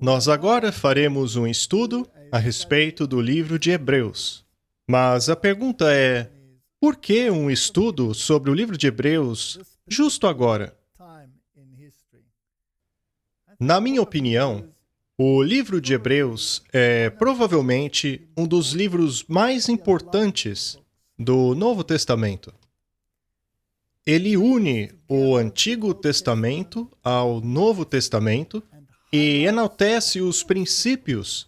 Nós agora faremos um estudo a respeito do livro de Hebreus. Mas a pergunta é, por que um estudo sobre o livro de Hebreus justo agora? Na minha opinião, o livro de Hebreus é provavelmente um dos livros mais importantes do Novo Testamento. Ele une o Antigo Testamento ao Novo Testamento e enaltece os princípios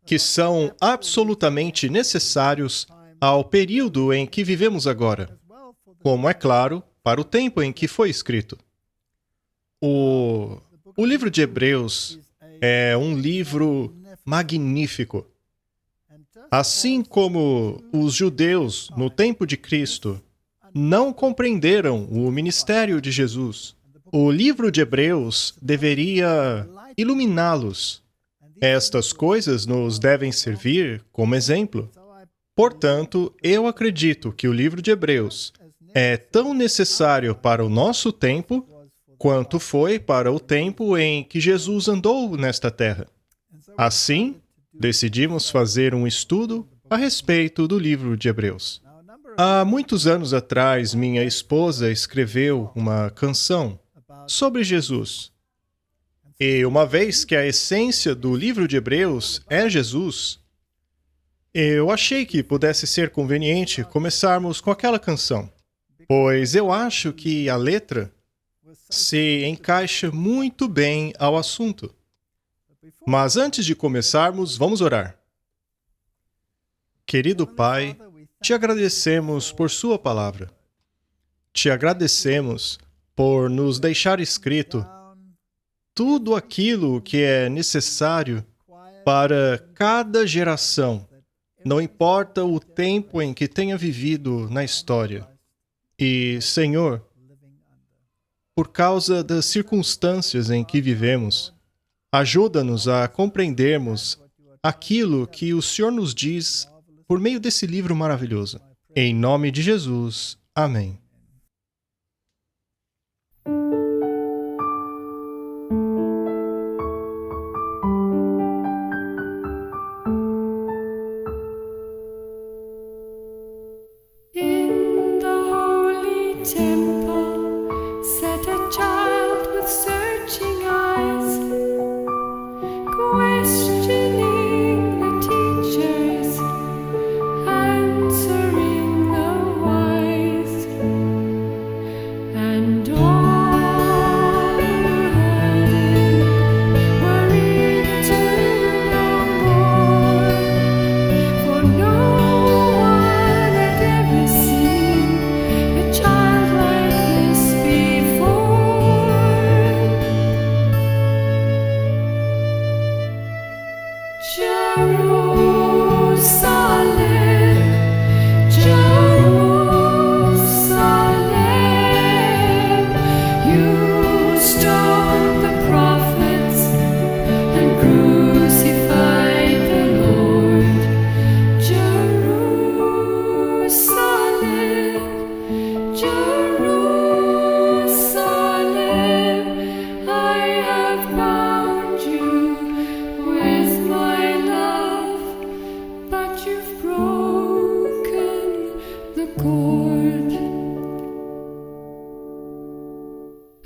que são absolutamente necessários ao período em que vivemos agora, como é claro, para o tempo em que foi escrito. O livro de Hebreus é um livro magnífico. Assim como os judeus no tempo de Cristo não compreenderam o ministério de Jesus, o livro de Hebreus deveria iluminá-los. Estas coisas nos devem servir como exemplo. Portanto, eu acredito que o livro de Hebreus é tão necessário para o nosso tempo quanto foi para o tempo em que Jesus andou nesta terra. Assim, decidimos fazer um estudo a respeito do livro de Hebreus. Há muitos anos atrás, minha esposa escreveu uma canção sobre Jesus. E uma vez que a essência do livro de Hebreus é Jesus, eu achei que pudesse ser conveniente começarmos com aquela canção, pois eu acho que a letra se encaixa muito bem ao assunto. Mas antes de começarmos, vamos orar. Querido Pai, te agradecemos por sua palavra. Te agradecemos por nos deixar escrito tudo aquilo que é necessário para cada geração, não importa o tempo em que tenha vivido na história. E, Senhor, por causa das circunstâncias em que vivemos, ajuda-nos a compreendermos aquilo que o Senhor nos diz por meio desse livro maravilhoso. Em nome de Jesus. Amém.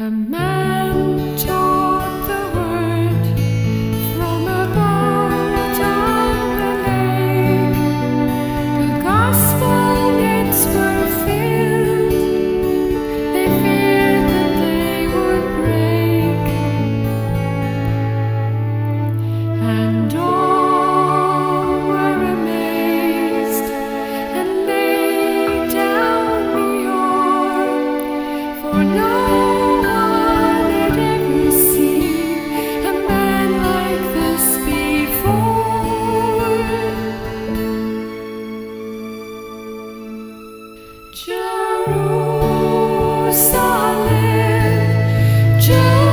A man taught the word from a boat on the lake. The gospel nets were filled. They feared that they would break. And all were amazed and laid down the oar, for no one had ever seen a man like this before. Jerusalem, Jerusalem,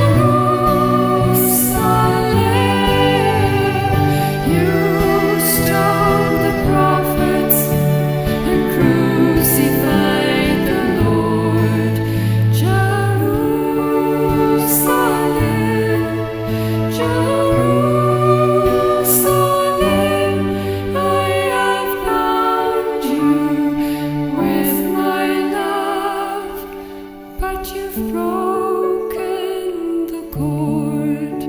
you stoned the prophets and crucified the Lord. Jerusalem, Jerusalem, I have bound you with my love, but you've broken the cord.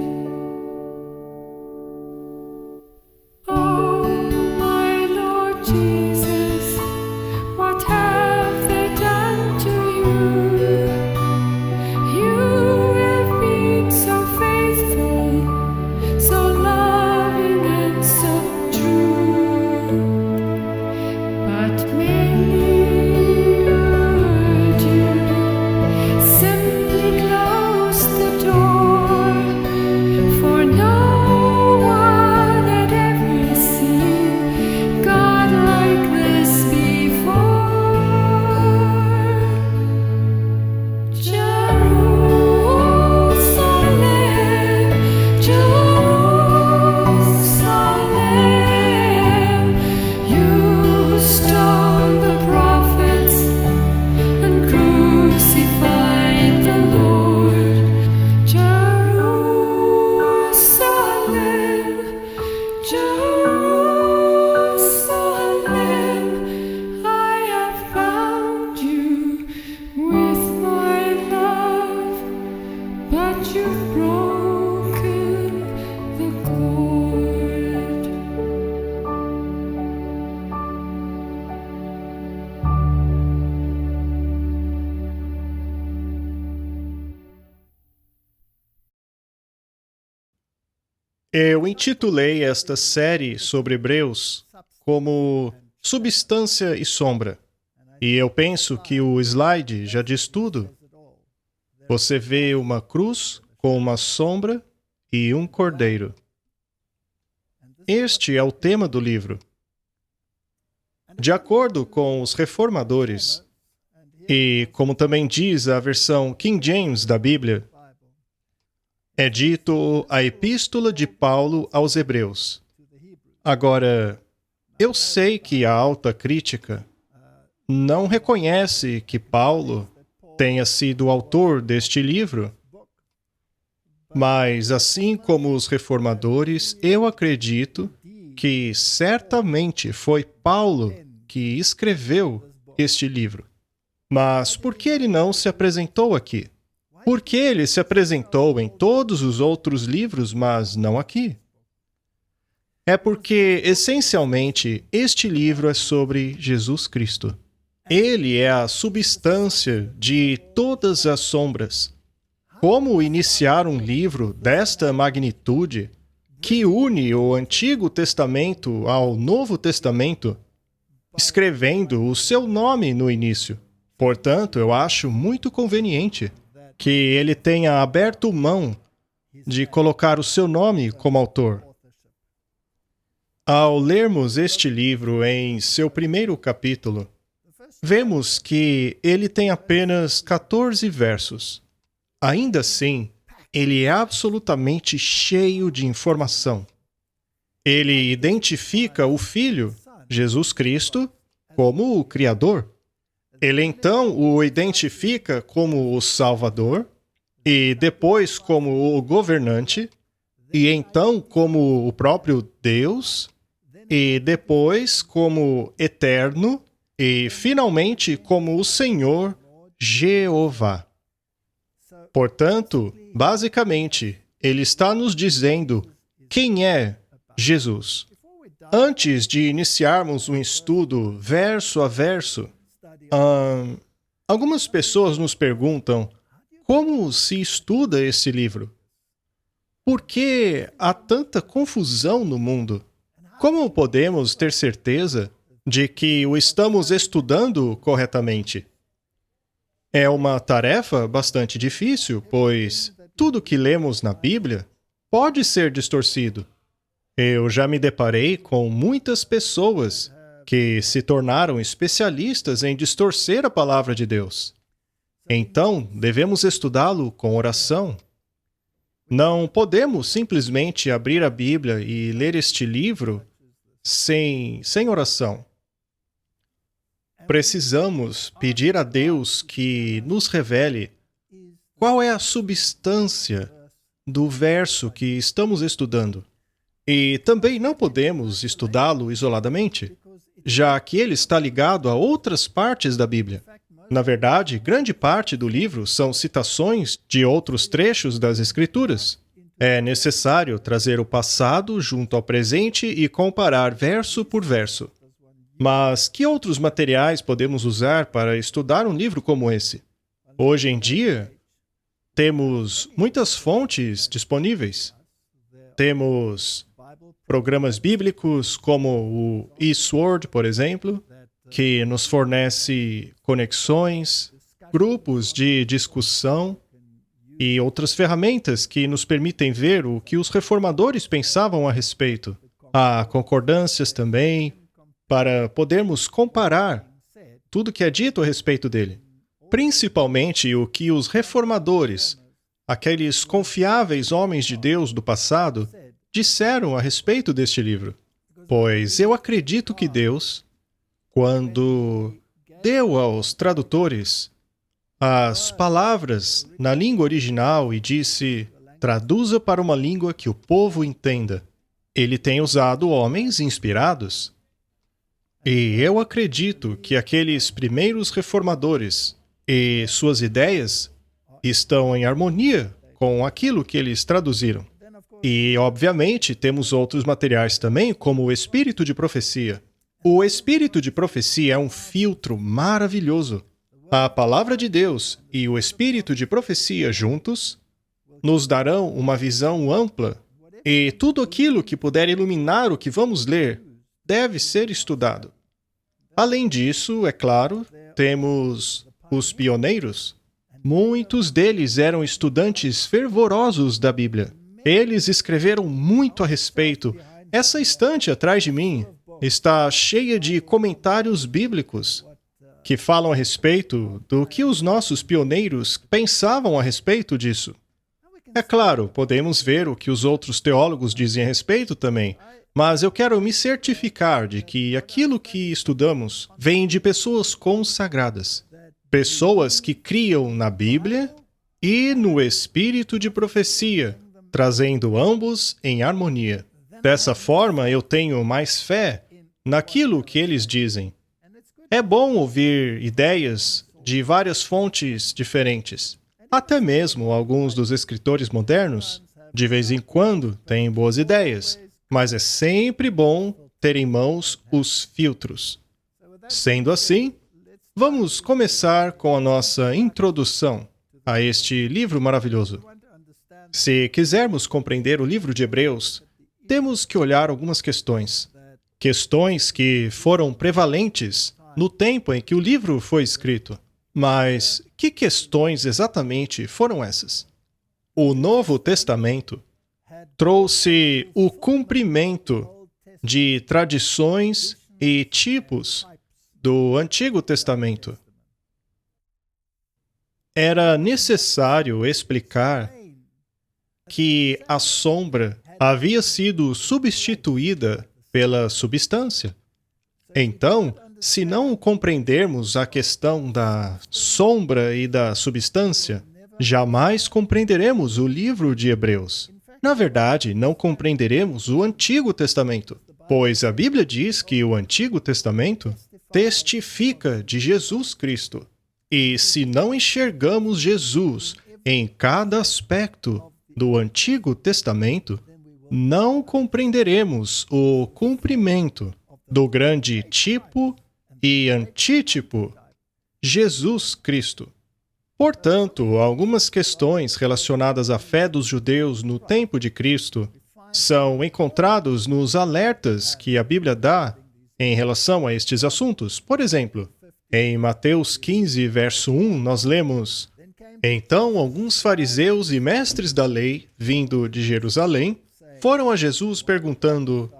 Oh, my Lord Jesus, what have they done to you? You have been so faithful, so loving and so true. But many heard you, simply closed the door, for no one had ever seen God like this before. Jerusalem, Jerusalem, you stoned the prophets and crucified the Lord. Jerusalem, Jerusalem, I have bound you with my love, but you've broken the cord. Eu intitulei esta série sobre Hebreus como Substância e Sombra. E eu penso que o slide já diz tudo. Você vê uma cruz com uma sombra e um cordeiro. Este é o tema do livro. De acordo com os reformadores, e como também diz a versão King James da Bíblia, é dito a Epístola de Paulo aos Hebreus. Agora, eu sei que a alta crítica não reconhece que Paulo tenha sido o autor deste livro, mas, assim como os reformadores, eu acredito que certamente foi Paulo que escreveu este livro. Mas por que ele não se apresentou aqui? Por que ele se apresentou em todos os outros livros, mas não aqui? É porque, essencialmente, este livro é sobre Jesus Cristo. Ele é a substância de todas as sombras. Como iniciar um livro desta magnitude, que une o Antigo Testamento ao Novo Testamento, escrevendo o seu nome no início? Portanto, eu acho muito conveniente que ele tenha aberto mão de colocar o seu nome como autor. Ao lermos este livro em seu primeiro capítulo, vemos que ele tem apenas 14 versos. Ainda assim, ele é absolutamente cheio de informação. Ele identifica o Filho, Jesus Cristo, como o Criador. Ele então o identifica como o Salvador, e depois como o governante, e então como o próprio Deus, e depois como eterno, e finalmente como o Senhor Jeová. Portanto, basicamente, ele está nos dizendo quem é Jesus. Antes de iniciarmos um estudo verso a verso, algumas pessoas nos perguntam como se estuda esse livro? Por que há tanta confusão no mundo? Como podemos ter certeza de que o estamos estudando corretamente? É uma tarefa bastante difícil, pois tudo que lemos na Bíblia pode ser distorcido. Eu já me deparei com muitas pessoas que se tornaram especialistas em distorcer a palavra de Deus. Então, devemos estudá-lo com oração. Não podemos simplesmente abrir a Bíblia e ler este livro sem oração. Precisamos pedir a Deus que nos revele qual é a substância do verso que estamos estudando. E também não podemos estudá-lo isoladamente, já que ele está ligado a outras partes da Bíblia. Na verdade, grande parte do livro são citações de outros trechos das Escrituras. É necessário trazer o passado junto ao presente e comparar verso por verso. Mas que outros materiais podemos usar para estudar um livro como esse? Hoje em dia, temos muitas fontes disponíveis. Temos programas bíblicos como o eSword, por exemplo, que nos fornece conexões, grupos de discussão e outras ferramentas que nos permitem ver o que os reformadores pensavam a respeito. Há concordâncias também, para podermos comparar tudo que é dito a respeito dele. Principalmente o que os reformadores, aqueles confiáveis homens de Deus do passado, disseram a respeito deste livro. Pois eu acredito que Deus, quando deu aos tradutores as palavras na língua original e disse, traduza para uma língua que o povo entenda, ele tem usado homens inspirados. E eu acredito que aqueles primeiros reformadores e suas ideias estão em harmonia com aquilo que eles traduziram. E, obviamente, temos outros materiais também, como o Espírito de Profecia. O Espírito de Profecia é um filtro maravilhoso. A Palavra de Deus e o Espírito de Profecia juntos nos darão uma visão ampla e tudo aquilo que puder iluminar o que vamos ler deve ser estudado. Além disso, é claro, temos os pioneiros. Muitos deles eram estudantes fervorosos da Bíblia. Eles escreveram muito a respeito. Essa estante atrás de mim está cheia de comentários bíblicos que falam a respeito do que os nossos pioneiros pensavam a respeito disso. É claro, podemos ver o que os outros teólogos dizem a respeito também, mas eu quero me certificar de que aquilo que estudamos vem de pessoas consagradas, pessoas que criam na Bíblia e no Espírito de Profecia, trazendo ambos em harmonia. Dessa forma, eu tenho mais fé naquilo que eles dizem. É bom ouvir ideias de várias fontes diferentes. Até mesmo alguns dos escritores modernos, de vez em quando, têm boas ideias, mas é sempre bom ter em mãos os filtros. Sendo assim, vamos começar com a nossa introdução a este livro maravilhoso. Se quisermos compreender o livro de Hebreus, temos que olhar algumas questões. Questões que foram prevalentes no tempo em que o livro foi escrito. Mas que questões exatamente foram essas? O Novo Testamento trouxe o cumprimento de tradições e tipos do Antigo Testamento. Era necessário explicar que a sombra havia sido substituída pela substância. Então, se não compreendermos a questão da sombra e da substância, jamais compreenderemos o livro de Hebreus. Na verdade, não compreenderemos o Antigo Testamento, pois a Bíblia diz que o Antigo Testamento testifica de Jesus Cristo. E se não enxergamos Jesus em cada aspecto do Antigo Testamento, não compreenderemos o cumprimento do grande tipo e antítipo, Jesus Cristo. Portanto, algumas questões relacionadas à fé dos judeus no tempo de Cristo são encontrados nos alertas que a Bíblia dá em relação a estes assuntos. Por exemplo, em Mateus 15, verso 1, nós lemos: Então alguns fariseus e mestres da lei, vindo de Jerusalém, foram a Jesus perguntando: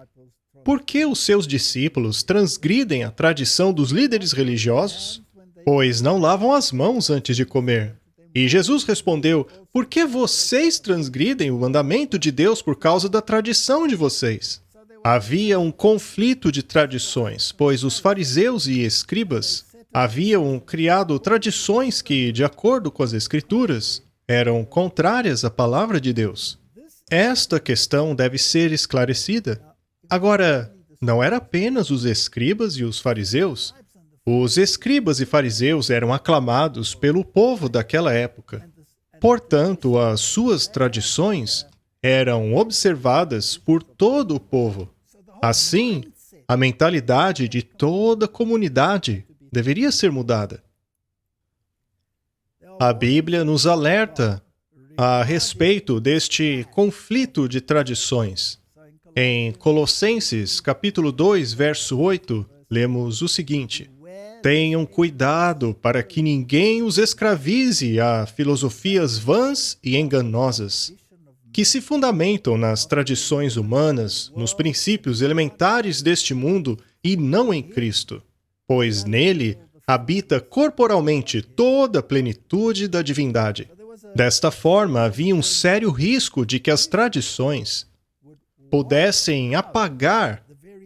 Por que os seus discípulos transgridem a tradição dos líderes religiosos? Pois não lavam as mãos antes de comer. E Jesus respondeu: Por que vocês transgridem o mandamento de Deus por causa da tradição de vocês? Havia um conflito de tradições, pois os fariseus e escribas haviam criado tradições que, de acordo com as Escrituras, eram contrárias à palavra de Deus. Esta questão deve ser esclarecida. Agora, não era apenas os escribas e os fariseus. Os escribas e fariseus eram aclamados pelo povo daquela época. Portanto, as suas tradições eram observadas por todo o povo. Assim, a mentalidade de toda a comunidade deveria ser mudada. A Bíblia nos alerta a respeito deste conflito de tradições. Em Colossenses, capítulo 2, verso 8, lemos o seguinte: Tenham cuidado para que ninguém os escravize a filosofias vãs e enganosas, que se fundamentam nas tradições humanas, nos princípios elementares deste mundo e não em Cristo, pois nele habita corporalmente toda a plenitude da divindade. Desta forma, havia um sério risco de que as tradições pudessem apagar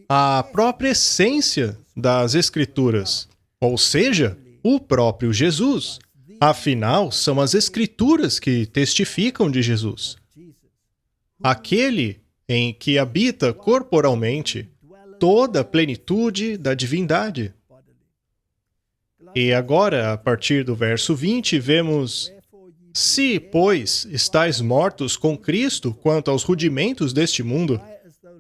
a própria essência das Escrituras, ou seja, o próprio Jesus. Afinal, são as Escrituras que testificam de Jesus. Aquele em que habita corporalmente toda a plenitude da divindade. E agora, a partir do verso 20, vemos: Se, pois, estáis mortos com Cristo quanto aos rudimentos deste mundo,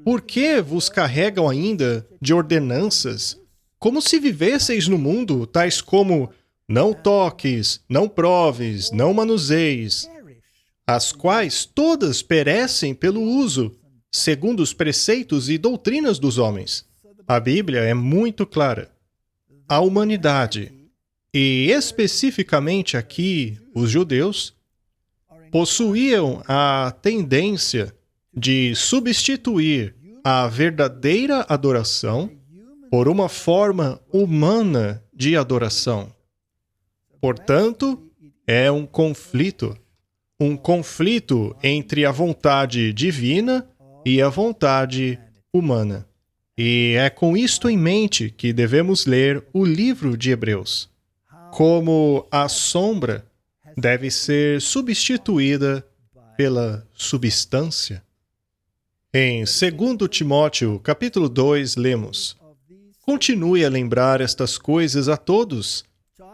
por que vos carregam ainda de ordenanças, como se vivesseis no mundo, tais como: não toques, não proves, não manuseis, as quais todas perecem pelo uso, segundo os preceitos e doutrinas dos homens? A Bíblia é muito clara. A humanidade, e especificamente aqui os judeus, possuíam a tendência de substituir a verdadeira adoração por uma forma humana de adoração. Portanto, é um conflito entre a vontade divina e a vontade humana. E é com isto em mente que devemos ler o livro de Hebreus. Como a sombra deve ser substituída pela substância. Em 2 Timóteo, capítulo 2, lemos: Continue a lembrar estas coisas a todos,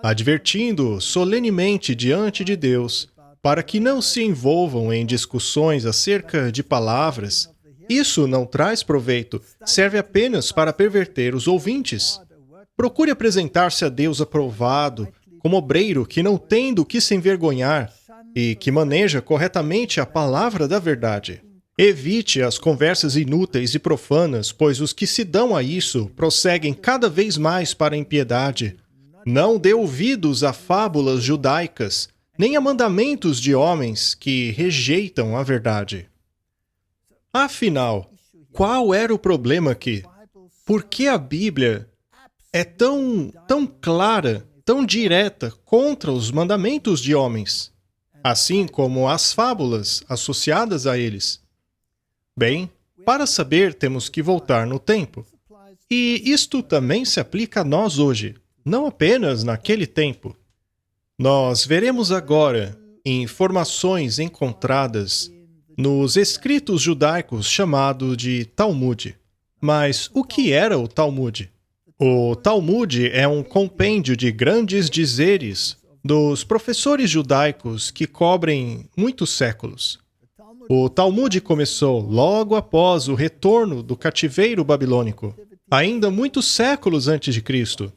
advertindo solenemente diante de Deus, para que não se envolvam em discussões acerca de palavras. Isso não traz proveito, serve apenas para perverter os ouvintes. Procure apresentar-se a Deus aprovado, como obreiro que não tem do que se envergonhar e que maneja corretamente a palavra da verdade. Evite as conversas inúteis e profanas, pois os que se dão a isso prosseguem cada vez mais para a impiedade. Não dê ouvidos a fábulas judaicas, nem a mandamentos de homens que rejeitam a verdade. Afinal, qual era o problema aqui? Por que a Bíblia é tão clara, tão direta contra os mandamentos de homens, assim como as fábulas associadas a eles? Bem, para saber, temos que voltar no tempo. E isto também se aplica a nós hoje, não apenas naquele tempo. Nós veremos agora informações encontradas nos escritos judaicos chamado de Talmud. Mas o que era o Talmud? O Talmud é um compêndio de grandes dizeres dos professores judaicos que cobrem muitos séculos. O Talmud começou logo após o retorno do cativeiro babilônico, ainda muitos séculos antes de Cristo.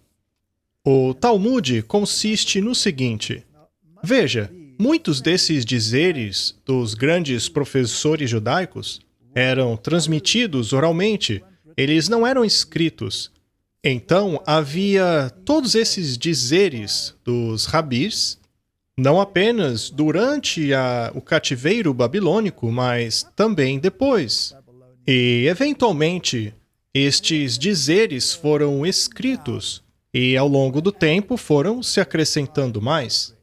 O Talmud consiste no seguinte: veja, muitos desses dizeres dos grandes professores judaicos eram transmitidos oralmente, eles não eram escritos. Então, havia todos esses dizeres dos rabis, não apenas durante o cativeiro babilônico, mas também depois. E, eventualmente, estes dizeres foram escritos e, ao longo do tempo, foram se acrescentando mais.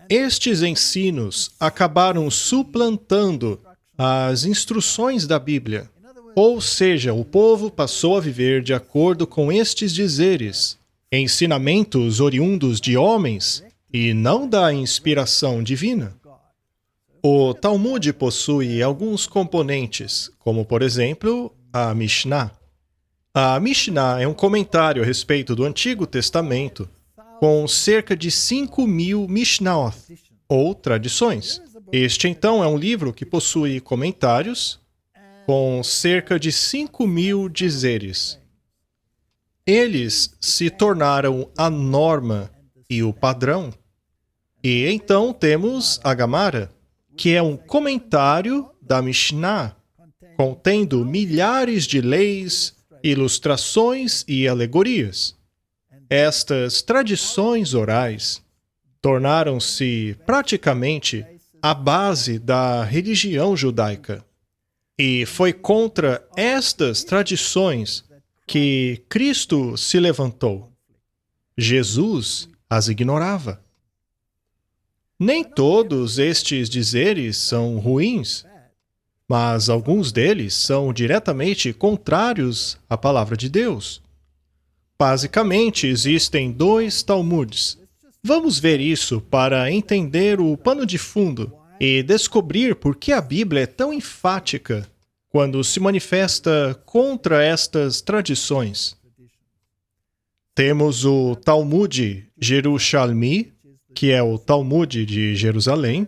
Estes ensinos acabaram suplantando as instruções da Bíblia. Ou seja, o povo passou a viver de acordo com estes dizeres, ensinamentos oriundos de homens e não da inspiração divina. O Talmud possui alguns componentes, como, por exemplo, a Mishnah. A Mishnah é um comentário a respeito do Antigo Testamento, com cerca de 5.000 Mishnayot, ou tradições. Este, então, é um livro que possui comentários com cerca de 5.000 dizeres. Eles se tornaram a norma e o padrão. E então temos a Gemara, que é um comentário da Mishnah, contendo milhares de leis, ilustrações e alegorias. Estas tradições orais tornaram-se praticamente a base da religião judaica. E foi contra estas tradições que Cristo se levantou. Jesus as ignorava. Nem todos estes dizeres são ruins, mas alguns deles são diretamente contrários à palavra de Deus. Basicamente, existem 2 Talmuds. Vamos ver isso para entender o pano de fundo e descobrir por que a Bíblia é tão enfática quando se manifesta contra estas tradições. Temos o Talmud Jerusalmi, que é o Talmud de Jerusalém,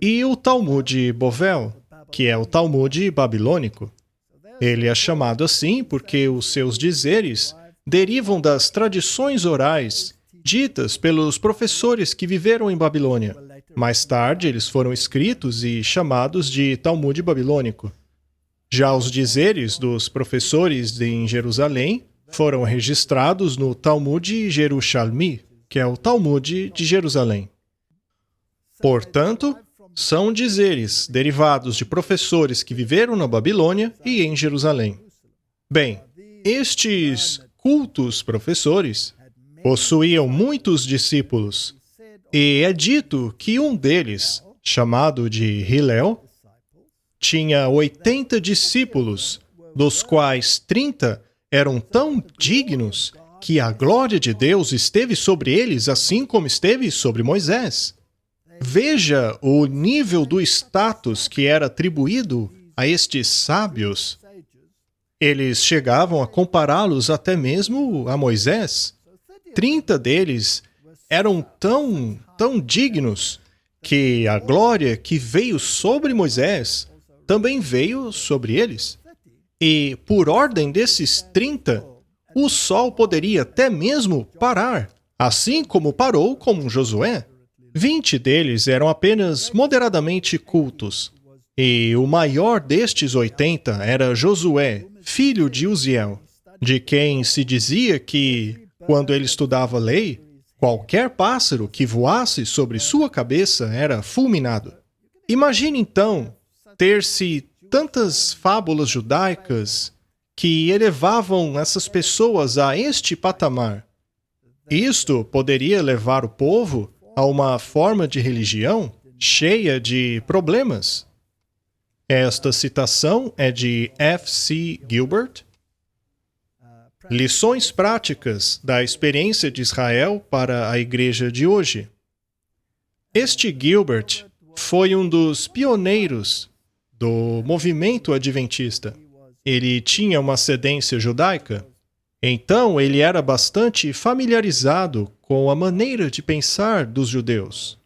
e o Talmud Bovel, que é o Talmud babilônico. Ele é chamado assim porque os seus dizeres derivam das tradições orais ditas pelos professores que viveram em Babilônia. Mais tarde, eles foram escritos e chamados de Talmud babilônico. Já os dizeres dos professores em Jerusalém foram registrados no Talmud Jerusalmi, que é o Talmud de Jerusalém. Portanto, são dizeres derivados de professores que viveram na Babilônia e em Jerusalém. Bem, estes cultos professores possuíam muitos discípulos, e é dito que um deles, chamado de Hillel, tinha 80 discípulos, dos quais 30 eram tão dignos que a glória de Deus esteve sobre eles, assim como esteve sobre Moisés. Veja o nível do status que era atribuído a estes sábios. Eles chegavam a compará-los até mesmo a Moisés. 30 deles eram tão dignos que a glória que veio sobre Moisés também veio sobre eles. E, por ordem desses 30, o sol poderia até mesmo parar, assim como parou com Josué. 20 deles eram apenas moderadamente cultos, e o maior destes 80 era Josué, filho de Uziel, de quem se dizia que, quando ele estudava a lei, qualquer pássaro que voasse sobre sua cabeça era fulminado. Imagine, então, ter-se tantas fábulas judaicas que elevavam essas pessoas a este patamar. Isto poderia levar o povo a uma forma de religião cheia de problemas. Esta citação é de F.C. Gilbert. Lições práticas da experiência de Israel para a igreja de hoje. Este Gilbert foi um dos pioneiros do movimento adventista. Ele tinha uma ascendência judaica. Então ele era bastante familiarizado com a maneira de pensar dos judeus.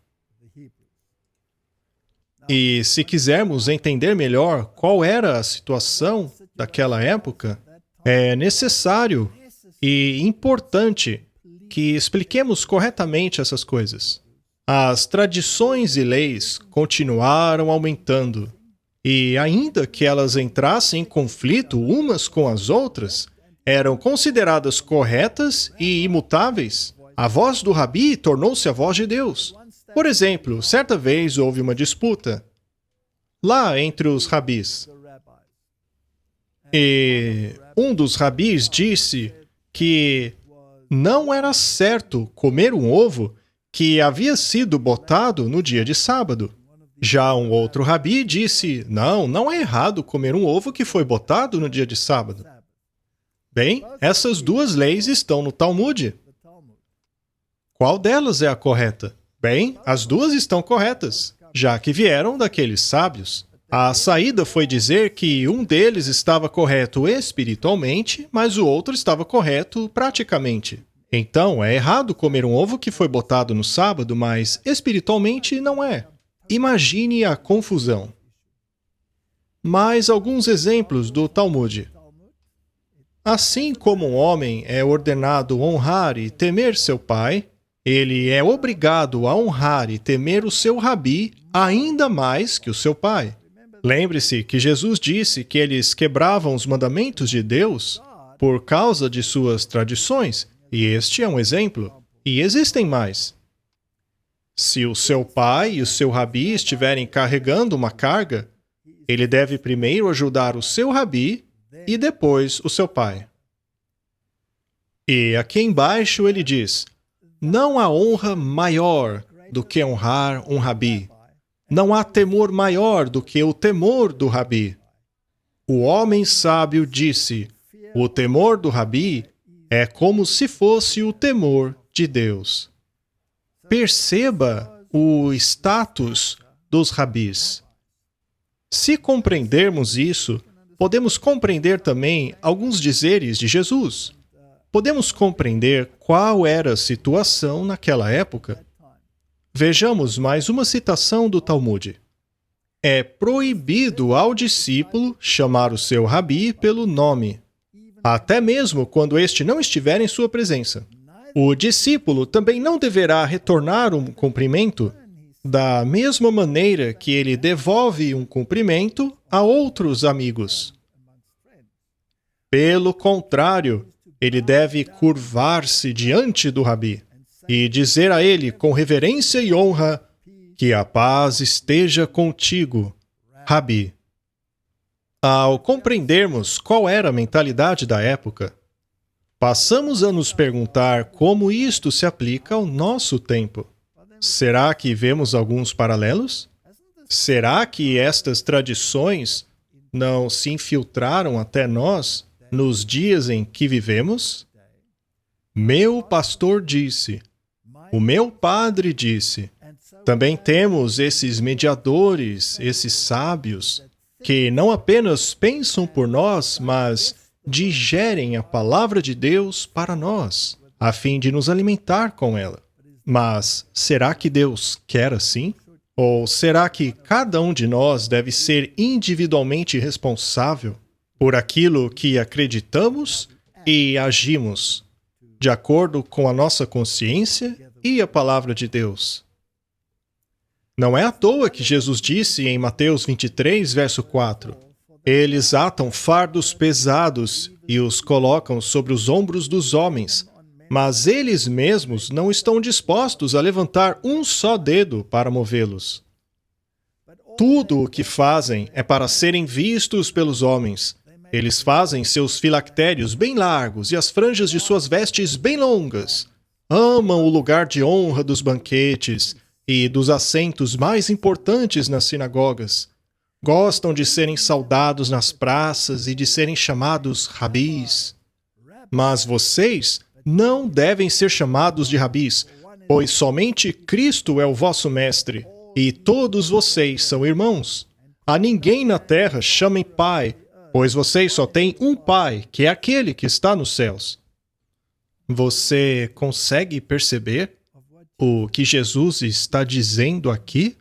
E se quisermos entender melhor qual era a situação daquela época, é necessário e importante que expliquemos corretamente essas coisas. As tradições e leis continuaram aumentando, e ainda que elas entrassem em conflito umas com as outras, eram consideradas corretas e imutáveis. A voz do Rabi tornou-se a voz de Deus. Por exemplo, certa vez houve uma disputa lá entre os rabis. E um dos rabis disse que não era certo comer um ovo que havia sido botado no dia de sábado. Já um outro rabi disse, não é errado comer um ovo que foi botado no dia de sábado. Bem, essas duas leis estão no Talmud. Qual delas é a correta? Bem, as duas estão corretas, já que vieram daqueles sábios. A saída foi dizer que um deles estava correto espiritualmente, mas o outro estava correto praticamente. Então, é errado comer um ovo que foi botado no sábado, mas espiritualmente não é. Imagine a confusão. Mais alguns exemplos do Talmud. Assim como um homem é ordenado honrar e temer seu pai, ele é obrigado a honrar e temer o seu rabi ainda mais que o seu pai. Lembre-se que Jesus disse que eles quebravam os mandamentos de Deus por causa de suas tradições, e este é um exemplo. E existem mais. Se o seu pai e o seu rabi estiverem carregando uma carga, ele deve primeiro ajudar o seu rabi e depois o seu pai. E aqui embaixo ele diz, não há honra maior do que honrar um rabi. Não há temor maior do que o temor do rabi. O homem sábio disse, o temor do rabi é como se fosse o temor de Deus. Perceba o status dos rabis. Se compreendermos isso, podemos compreender também alguns dizeres de Jesus. Podemos compreender qual era a situação naquela época. Vejamos mais uma citação do Talmud. É proibido ao discípulo chamar o seu rabi pelo nome, até mesmo quando este não estiver em sua presença. O discípulo também não deverá retornar um cumprimento da mesma maneira que ele devolve um cumprimento a outros amigos. Pelo contrário, ele deve curvar-se diante do rabi e dizer a ele com reverência e honra que a paz esteja contigo, rabi. Ao compreendermos qual era a mentalidade da época, passamos a nos perguntar como isto se aplica ao nosso tempo. Será que vemos alguns paralelos? Será que estas tradições não se infiltraram até nós nos dias em que vivemos? Meu pastor disse, o meu padre disse. Também temos esses mediadores, esses sábios, que não apenas pensam por nós, mas digerem a palavra de Deus para nós, a fim de nos alimentar com ela. Mas será que Deus quer assim? Ou será que cada um de nós deve ser individualmente responsável por aquilo que acreditamos e agimos, de acordo com a nossa consciência e a palavra de Deus? Não é à toa que Jesus disse em Mateus 23, verso 4, eles atam fardos pesados e os colocam sobre os ombros dos homens, mas eles mesmos não estão dispostos a levantar um só dedo para movê-los. Tudo o que fazem é para serem vistos pelos homens. Eles fazem seus filactérios bem largos e as franjas de suas vestes bem longas. Amam o lugar de honra dos banquetes e dos assentos mais importantes nas sinagogas. Gostam de serem saudados nas praças e de serem chamados rabis. Mas vocês não devem ser chamados de rabis, pois somente Cristo é o vosso mestre, e todos vocês são irmãos. A ninguém na terra chamem pai, pois vocês só têm um pai, que é aquele que está nos céus. Você consegue perceber o que Jesus está dizendo aqui?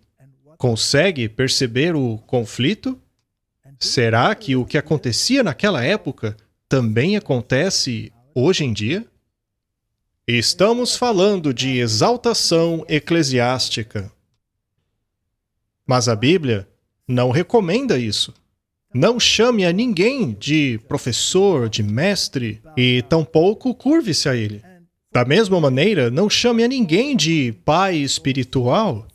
Consegue perceber o conflito? Será que o que acontecia naquela época também acontece hoje em dia? Estamos falando de exaltação eclesiástica. Mas a Bíblia não recomenda isso. Não chame a ninguém de professor, de mestre, e tampouco curve-se a ele. Da mesma maneira, não chame a ninguém de pai espiritual,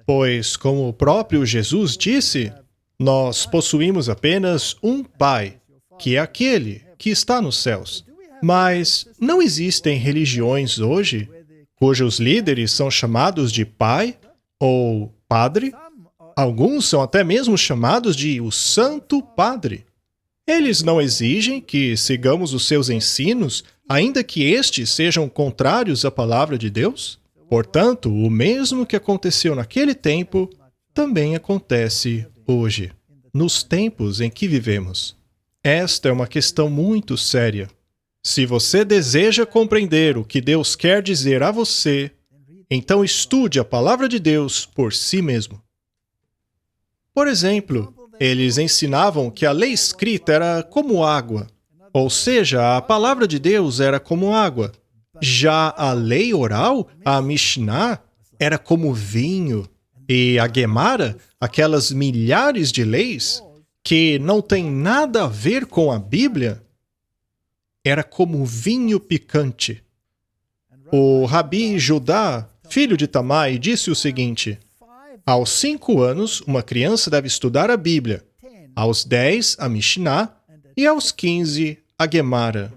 pois, como o próprio Jesus disse, nós possuímos apenas um Pai, que é aquele que está nos céus. Mas não existem religiões hoje cujos líderes são chamados de Pai ou Padre. Alguns são até mesmo chamados de o Santo Padre. Eles não exigem que sigamos os seus ensinos, ainda que estes sejam contrários à palavra de Deus. Portanto, o mesmo que aconteceu naquele tempo também acontece hoje, nos tempos em que vivemos. Esta é uma questão muito séria. Se você deseja compreender o que Deus quer dizer a você, então estude a palavra de Deus por si mesmo. Por exemplo, eles ensinavam que a lei escrita era como água, ou seja, a palavra de Deus era como água. Já a lei oral, a Mishnah, era como vinho. E a Gemara, aquelas milhares de leis que não têm nada a ver com a Bíblia, era como vinho picante. O Rabi Judá, filho de Tamai, disse o seguinte: aos 5 anos, uma criança deve estudar a Bíblia, aos 10, a Mishnah, e aos 15, a Gemara.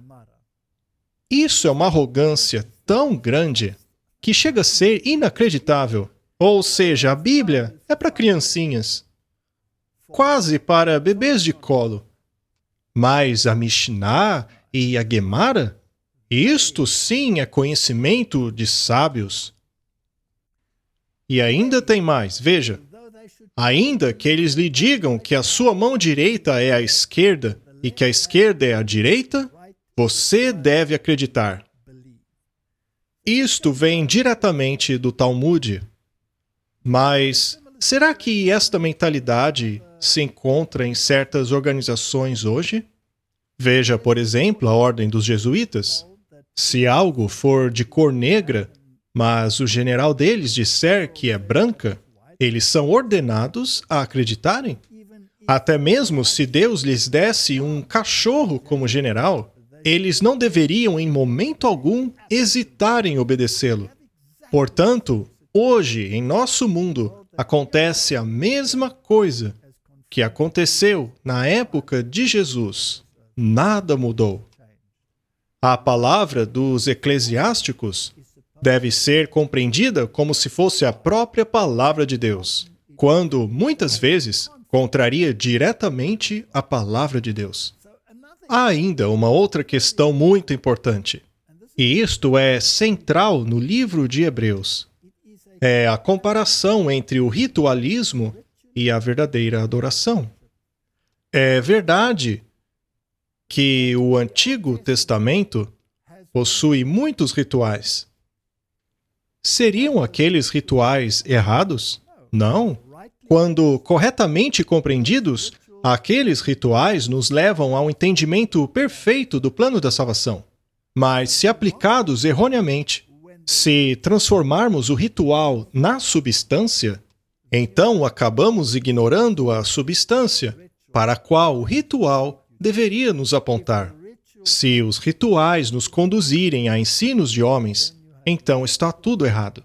Isso é uma arrogância tão grande que chega a ser inacreditável. Ou seja, a Bíblia é para criancinhas, quase para bebês de colo. Mas a Mishnah e a Gemara, isto sim é conhecimento de sábios. E ainda tem mais, veja. Ainda que eles lhe digam que a sua mão direita é a esquerda e que a esquerda é a direita, você deve acreditar. Isto vem diretamente do Talmud. Mas será que esta mentalidade se encontra em certas organizações hoje? Veja, por exemplo, a Ordem dos Jesuítas. Se algo for de cor negra, mas o general deles disser que é branca, eles são ordenados a acreditarem. Até mesmo se Deus lhes desse um cachorro como general, eles não deveriam em momento algum hesitar em obedecê-lo. Portanto, hoje, em nosso mundo, acontece a mesma coisa que aconteceu na época de Jesus. Nada mudou. A palavra dos eclesiásticos deve ser compreendida como se fosse a própria palavra de Deus, quando, muitas vezes, contraria diretamente a palavra de Deus. Há ainda uma outra questão muito importante, e isto é central no livro de Hebreus. É a comparação entre o ritualismo e a verdadeira adoração. É verdade que o Antigo Testamento possui muitos rituais. Seriam aqueles rituais errados? Não. Quando corretamente compreendidos, aqueles rituais nos levam ao entendimento perfeito do plano da salvação. Mas se aplicados erroneamente, se transformarmos o ritual na substância, então acabamos ignorando a substância para a qual o ritual deveria nos apontar. Se os rituais nos conduzirem a ensinos de homens, então está tudo errado.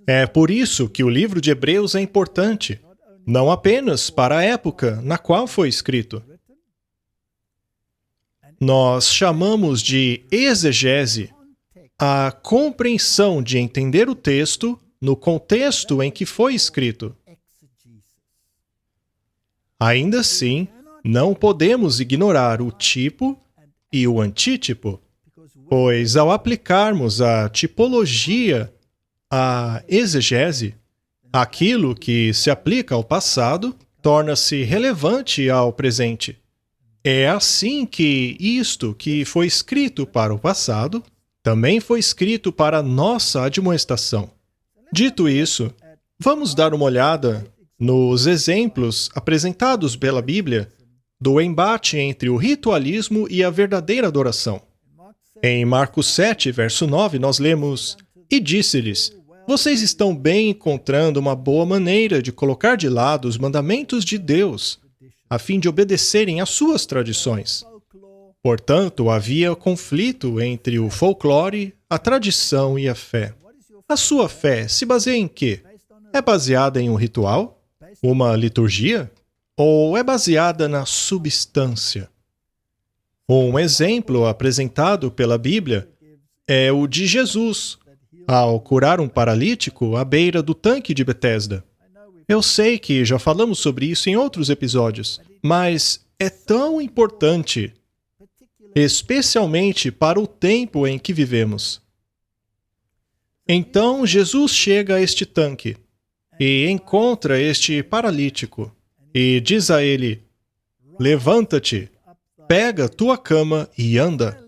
É por isso que o livro de Hebreus é importante, não apenas para a época na qual foi escrito. Nós chamamos de exegese a compreensão de entender o texto no contexto em que foi escrito. Ainda assim, não podemos ignorar o tipo e o antítipo, pois ao aplicarmos a tipologia à exegese, aquilo que se aplica ao passado torna-se relevante ao presente. É assim que isto que foi escrito para o passado também foi escrito para nossa admoestação. Dito isso, vamos dar uma olhada nos exemplos apresentados pela Bíblia do embate entre o ritualismo e a verdadeira adoração. Em Marcos 7, verso 9, nós lemos: "E disse-lhes: Vocês estão bem encontrando uma boa maneira de colocar de lado os mandamentos de Deus, a fim de obedecerem às suas tradições." Portanto, havia conflito entre o folclore, a tradição e a fé. A sua fé se baseia em quê? É baseada em um ritual? Uma liturgia? Ou é baseada na substância? Um exemplo apresentado pela Bíblia é o de Jesus, ao curar um paralítico à beira do tanque de Betesda. Eu sei que já falamos sobre isso em outros episódios, mas é tão importante, especialmente para o tempo em que vivemos. Então, Jesus chega a este tanque e encontra este paralítico e diz a ele: "Levanta-te, pega tua cama e anda."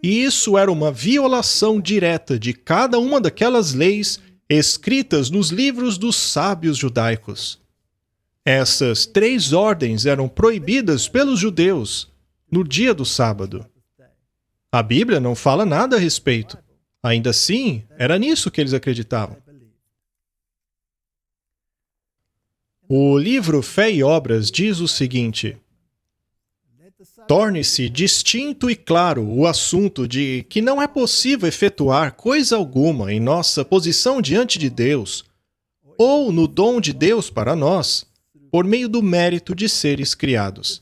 E isso era uma violação direta de cada uma daquelas leis escritas nos livros dos sábios judaicos. Essas 3 ordens eram proibidas pelos judeus no dia do sábado. A Bíblia não fala nada a respeito. Ainda assim, era nisso que eles acreditavam. O livro Fé e Obras diz o seguinte: "Torne-se distinto e claro o assunto de que não é possível efetuar coisa alguma em nossa posição diante de Deus, ou no dom de Deus para nós, por meio do mérito de seres criados.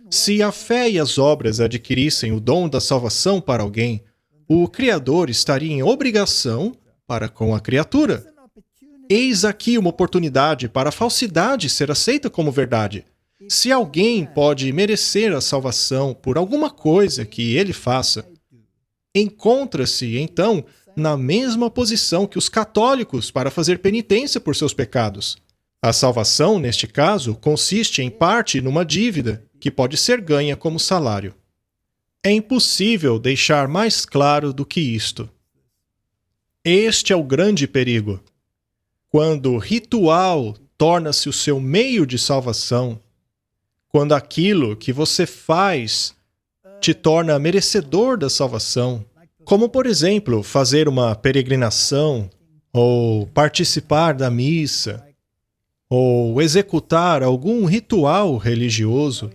Se a fé e as obras adquirissem o dom da salvação para alguém, o Criador estaria em obrigação para com a criatura. Eis aqui uma oportunidade para a falsidade ser aceita como verdade. Se alguém pode merecer a salvação por alguma coisa que ele faça, encontra-se, então, na mesma posição que os católicos para fazer penitência por seus pecados. A salvação, neste caso, consiste em parte numa dívida, que pode ser ganha como salário. É impossível deixar mais claro do que isto. Este é o grande perigo. Quando o ritual torna-se o seu meio de salvação, quando aquilo que você faz te torna merecedor da salvação, como, por exemplo, fazer uma peregrinação, ou participar da missa, ou executar algum ritual religioso,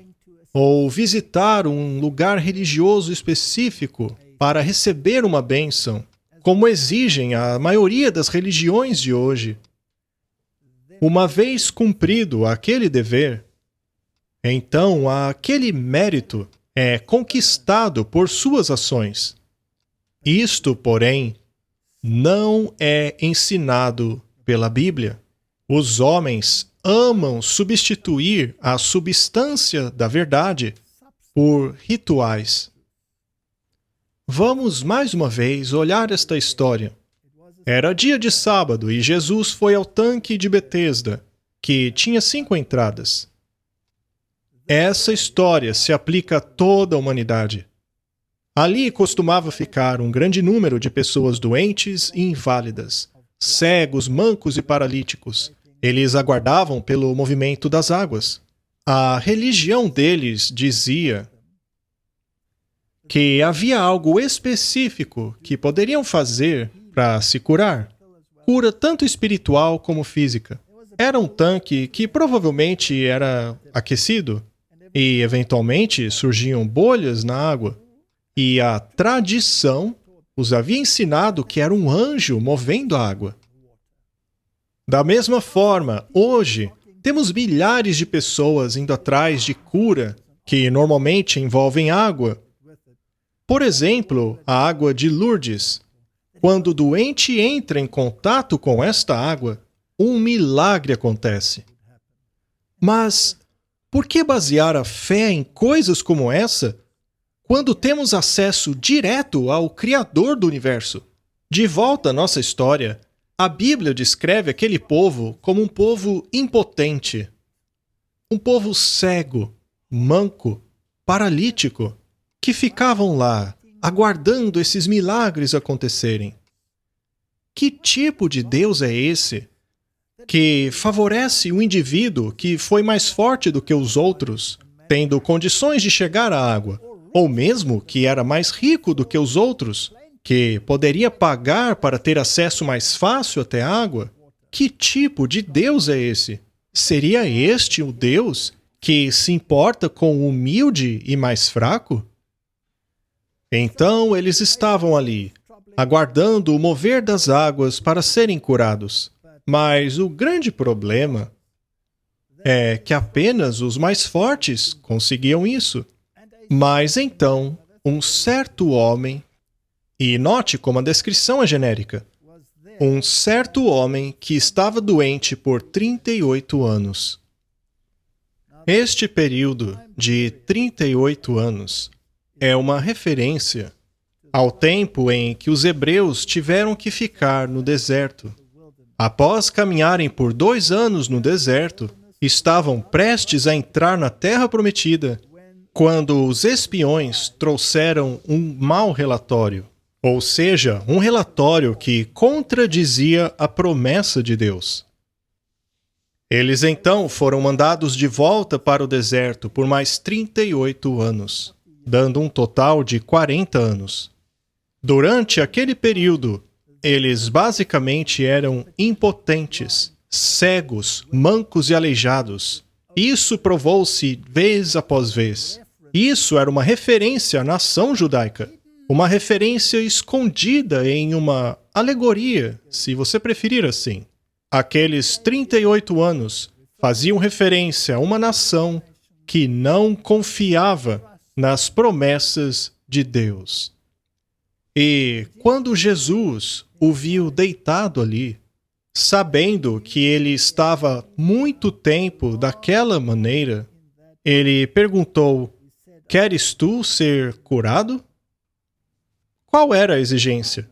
ou visitar um lugar religioso específico para receber uma bênção, como exigem a maioria das religiões de hoje. Uma vez cumprido aquele dever, então aquele mérito é conquistado por suas ações. Isto, porém, não é ensinado pela Bíblia. Os homens amam substituir a substância da verdade por rituais. Vamos mais uma vez olhar esta história. Era dia de sábado e Jesus foi ao tanque de Betesda, que tinha 5 entradas. Essa história se aplica a toda a humanidade. Ali costumava ficar um grande número de pessoas doentes e inválidas, cegos, mancos e paralíticos. Eles aguardavam pelo movimento das águas. A religião deles dizia que havia algo específico que poderiam fazer para se curar. Cura tanto espiritual como física. Era um tanque que provavelmente era aquecido e, eventualmente, surgiam bolhas na água. E a tradição os havia ensinado que era um anjo movendo a água. Da mesma forma, hoje, temos milhares de pessoas indo atrás de cura que normalmente envolvem água. Por exemplo, a água de Lourdes. Quando o doente entra em contato com esta água, um milagre acontece. Mas por que basear a fé em coisas como essa, quando temos acesso direto ao Criador do universo? De volta à nossa história, a Bíblia descreve aquele povo como um povo impotente, um povo cego, manco, paralítico, que ficavam lá aguardando esses milagres acontecerem. Que tipo de Deus é esse que favorece o indivíduo que foi mais forte do que os outros, tendo condições de chegar à água, ou mesmo que era mais rico do que os outros, que poderia pagar para ter acesso mais fácil até a água? Que tipo de Deus é esse? Seria este o Deus que se importa com o humilde e mais fraco? Então eles estavam ali, aguardando o mover das águas para serem curados. Mas o grande problema é que apenas os mais fortes conseguiam isso. Mas então, um certo homem, e note como a descrição é genérica, um certo homem que estava doente por 38 anos. Este período de 38 anos é uma referência ao tempo em que os hebreus tiveram que ficar no deserto. Após caminharem por 2 anos no deserto, estavam prestes a entrar na Terra Prometida, quando os espiões trouxeram um mau relatório, ou seja, um relatório que contradizia a promessa de Deus. Eles então foram mandados de volta para o deserto por mais 38 anos, dando um total de 40 anos. Durante aquele período, eles basicamente eram impotentes, cegos, mancos e aleijados. Isso provou-se vez após vez. Isso era uma referência à nação judaica, uma referência escondida em uma alegoria, se você preferir assim. Aqueles 38 anos faziam referência a uma nação que não confiava nas promessas de Deus. E quando Jesus o viu deitado ali, sabendo que ele estava muito tempo daquela maneira, ele perguntou: "Queres tu ser curado?" Qual era a exigência?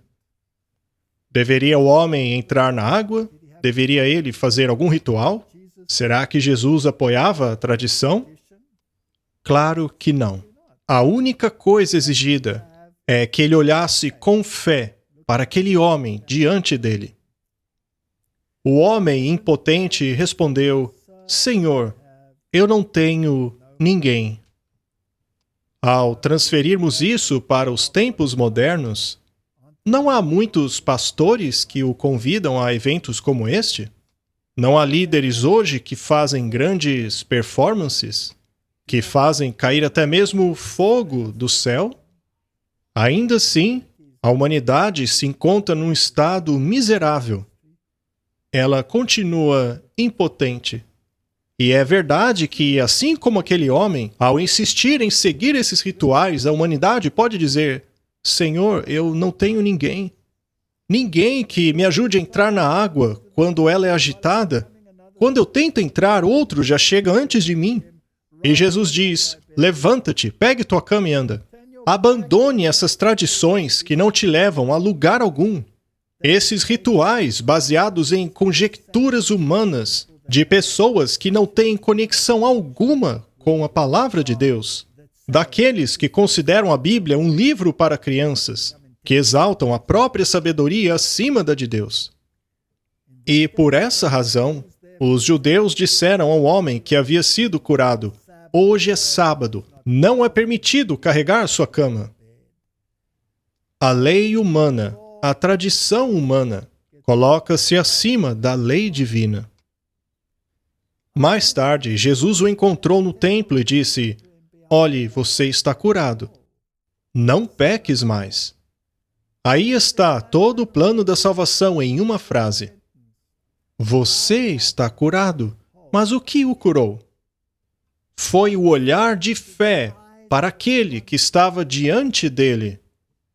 Deveria o homem entrar na água? Deveria ele fazer algum ritual? Será que Jesus apoiava a tradição? Claro que não. A única coisa exigida é que ele olhasse com fé para aquele homem diante dele. O homem impotente respondeu: "Senhor, eu não tenho ninguém." Ao transferirmos isso para os tempos modernos, não há muitos pastores que o convidam a eventos como este? Não há líderes hoje que fazem grandes performances, que fazem cair até mesmo fogo do céu? Ainda assim, a humanidade se encontra num estado miserável. Ela continua impotente. E é verdade que, assim como aquele homem, ao insistir em seguir esses rituais, a humanidade pode dizer: "Senhor, eu não tenho ninguém. Ninguém que me ajude a entrar na água quando ela é agitada. Quando eu tento entrar, outro já chega antes de mim." E Jesus diz: "Levanta-te, pegue tua cama e anda." Abandone essas tradições que não te levam a lugar algum. Esses rituais baseados em conjecturas humanas de pessoas que não têm conexão alguma com a palavra de Deus. Daqueles que consideram a Bíblia um livro para crianças, que exaltam a própria sabedoria acima da de Deus. E por essa razão, os judeus disseram ao homem que havia sido curado: "Hoje é sábado, não é permitido carregar sua cama." A lei humana, a tradição humana, coloca-se acima da lei divina. Mais tarde, Jesus o encontrou no templo e disse: "Olhe, você está curado. Não peques mais." Aí está todo o plano da salvação em uma frase. Você está curado, mas o que o curou? Foi o olhar de fé para aquele que estava diante dele.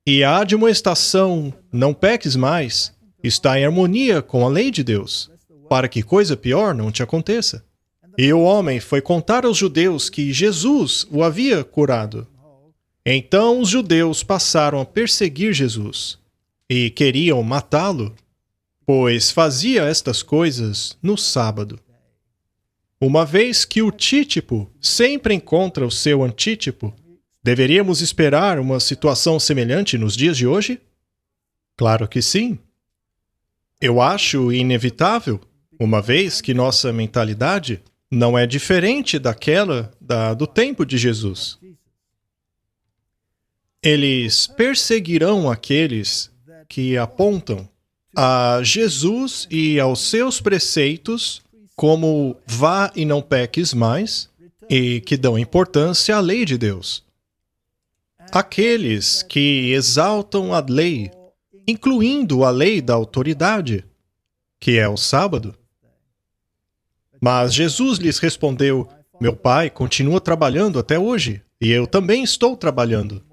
E a admoestação, "não peques mais", está em harmonia com a lei de Deus, para que coisa pior não te aconteça. E o homem foi contar aos judeus que Jesus o havia curado. Então os judeus passaram a perseguir Jesus e queriam matá-lo, pois fazia estas coisas no sábado. Uma vez que o títipo sempre encontra o seu antítipo, Deveríamos esperar uma situação semelhante nos dias de hoje? Claro que sim. Eu acho inevitável, uma vez que nossa mentalidade não é diferente daquela do tempo de Jesus. Eles perseguirão aqueles que apontam a Jesus e aos seus preceitos como vá e não peques mais, e que dão importância à lei de Deus. Aqueles que exaltam a lei, incluindo a lei da autoridade, que é o sábado. Mas Jesus lhes respondeu: meu pai continua trabalhando até hoje, e eu também estou trabalhando.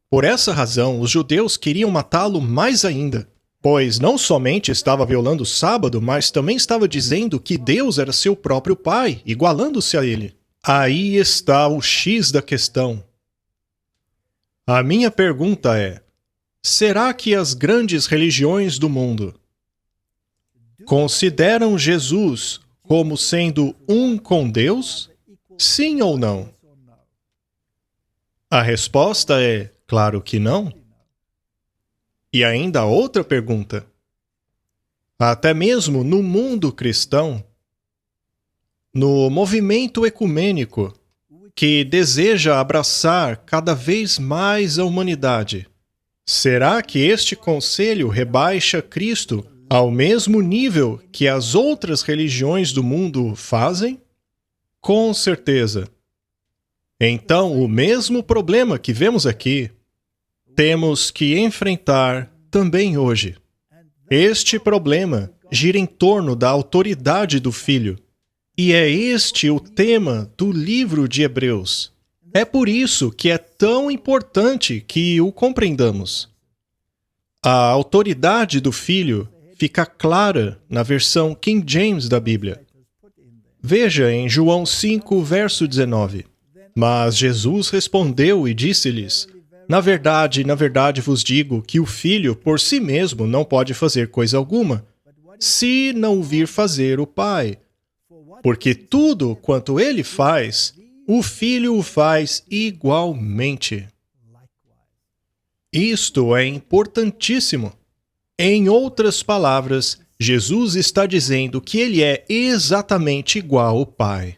Por essa razão, os judeus queriam matá-lo mais ainda, pois não somente estava violando o sábado, mas também estava dizendo que Deus era seu próprio pai, igualando-se a ele. Aí está o X da questão. A minha pergunta é: será que as grandes religiões do mundo consideram Jesus como sendo um com Deus? Sim ou não? A resposta é: claro que não. E ainda outra pergunta. Até mesmo no mundo cristão, no movimento ecumênico, que deseja abraçar cada vez mais a humanidade, será que este conselho rebaixa Cristo ao mesmo nível que as outras religiões do mundo fazem? Com certeza. Então, o mesmo problema que vemos aqui, temos que enfrentar também hoje. Este problema gira em torno da autoridade do Filho. E é este o tema do livro de Hebreus. É por isso que é tão importante que o compreendamos. A autoridade do Filho fica clara na versão King James da Bíblia. Veja em João 5, verso 19. Mas Jesus respondeu e disse-lhes: na verdade vos digo que o Filho por si mesmo não pode fazer coisa alguma, se não o vir fazer o Pai. Porque tudo quanto ele faz, o Filho o faz igualmente. Isto é importantíssimo. Em outras palavras, Jesus está dizendo que ele é exatamente igual ao Pai.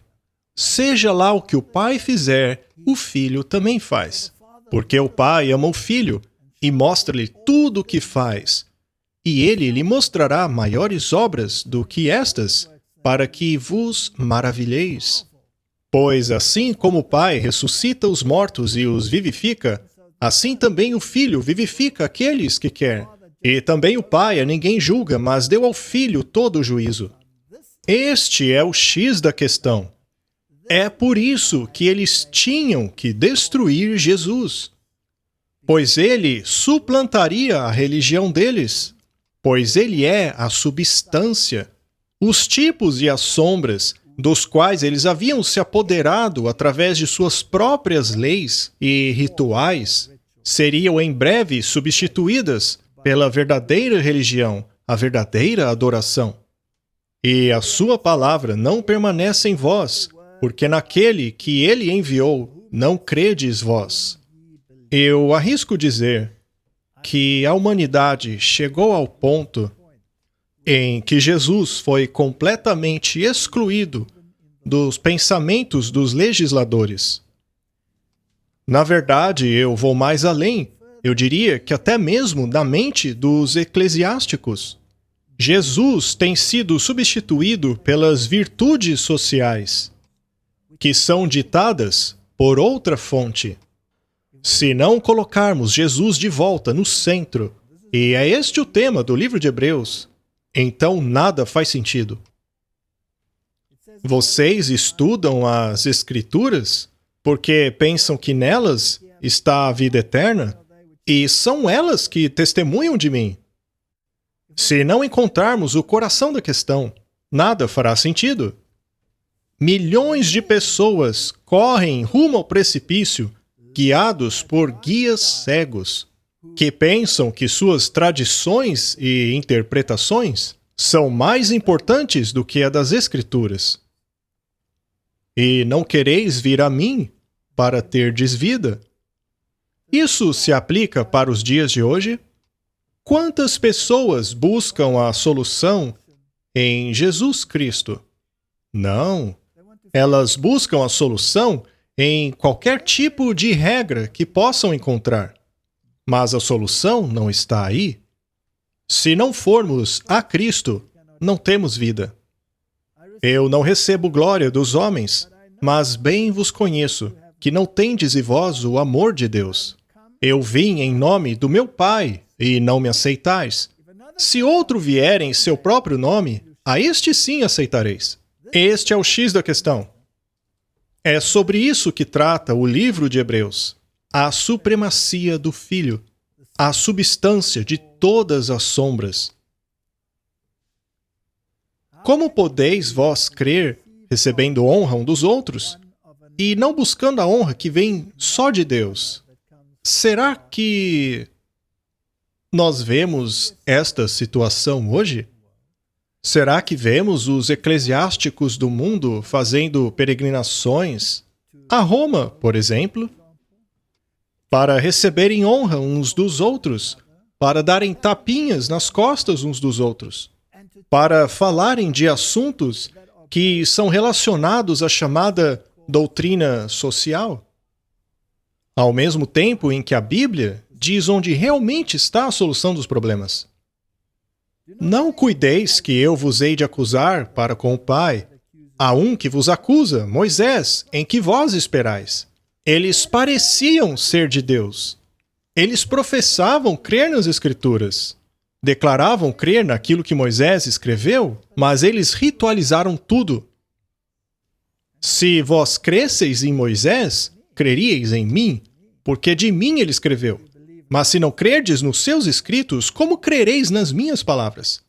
Seja lá o que o Pai fizer, o Filho também faz. Porque o Pai ama o Filho e mostra-lhe tudo o que faz. E ele lhe mostrará maiores obras do que estas, para que vos maravilheis. Pois assim como o Pai ressuscita os mortos e os vivifica, assim também o Filho vivifica aqueles que quer. E também o Pai a ninguém julga, mas deu ao Filho todo o juízo. Este é o X da questão. É por isso que eles tinham que destruir Jesus. Pois ele suplantaria a religião deles. Pois ele é a substância. Os tipos e as sombras dos quais eles haviam se apoderado através de suas próprias leis e rituais seriam em breve substituídas pela verdadeira religião, a verdadeira adoração. E a sua palavra não permanece em vós, porque naquele que ele enviou não credes vós. Eu arrisco dizer que a humanidade chegou ao ponto em que Jesus foi completamente excluído dos pensamentos dos legisladores. Na verdade, eu vou mais além. Eu diria que até mesmo da mente dos eclesiásticos. Jesus tem sido substituído pelas virtudes sociais, que são ditadas por outra fonte. Se não colocarmos Jesus de volta no centro, e é este o tema do livro de Hebreus, então nada faz sentido. Vocês estudam as Escrituras porque pensam que nelas está a vida eterna e são elas que testemunham de mim. Se não encontrarmos o coração da questão, nada fará sentido. Milhões de pessoas correm rumo ao precipício guiados por guias cegos, que pensam que suas tradições e interpretações são mais importantes do que a das Escrituras. E não quereis vir a mim para terdes vida. Isso se aplica para os dias de hoje? Quantas pessoas buscam a solução em Jesus Cristo? Não. Elas buscam a solução em qualquer tipo de regra que possam encontrar. Mas a solução não está aí. Se não formos a Cristo, não temos vida. Eu não recebo glória dos homens, mas bem vos conheço, que não tendes em vós o amor de Deus. Eu vim em nome do meu Pai, e não me aceitais. Se outro vier em seu próprio nome, a este sim aceitareis. Este é o X da questão. É sobre isso que trata o livro de Hebreus. A supremacia do Filho, a substância de todas as sombras. Como podeis vós crer, recebendo honra um dos outros, e não buscando a honra que vem só de Deus? Será que nós vemos esta situação hoje? Será que vemos os eclesiásticos do mundo fazendo peregrinações a Roma, por exemplo, para receberem honra uns dos outros, para darem tapinhas nas costas uns dos outros, para falarem de assuntos que são relacionados à chamada doutrina social? Ao mesmo tempo em que a Bíblia diz onde realmente está a solução dos problemas. Não cuideis que eu vos hei de acusar para com o Pai. Há um que vos acusa, Moisés, em que vós esperais. Eles pareciam ser de Deus. Eles professavam crer nas Escrituras. Declaravam crer naquilo que Moisés escreveu, mas eles ritualizaram tudo. Se vós cresseis em Moisés, creríeis em mim, porque de mim ele escreveu. Mas se não crerdes nos seus escritos, como crereis nas minhas palavras?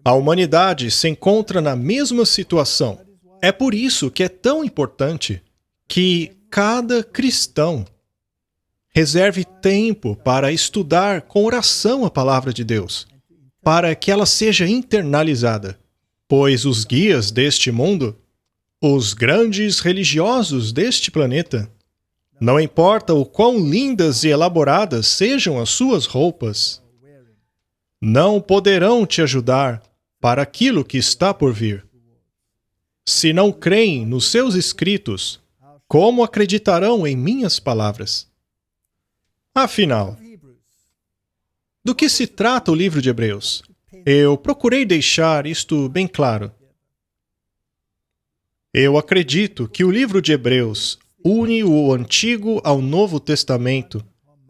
A humanidade se encontra na mesma situação. É por isso que é tão importante que cada cristão reserve tempo para estudar com oração a palavra de Deus, para que ela seja internalizada. Pois os guias deste mundo, os grandes religiosos deste planeta, não importa o quão lindas e elaboradas sejam as suas roupas, não poderão te ajudar para aquilo que está por vir. Se não creem nos seus escritos, como acreditarão em minhas palavras? Afinal, do que se trata o livro de Hebreus? Eu procurei deixar isto bem claro. Eu acredito que o livro de Hebreus une o Antigo ao Novo Testamento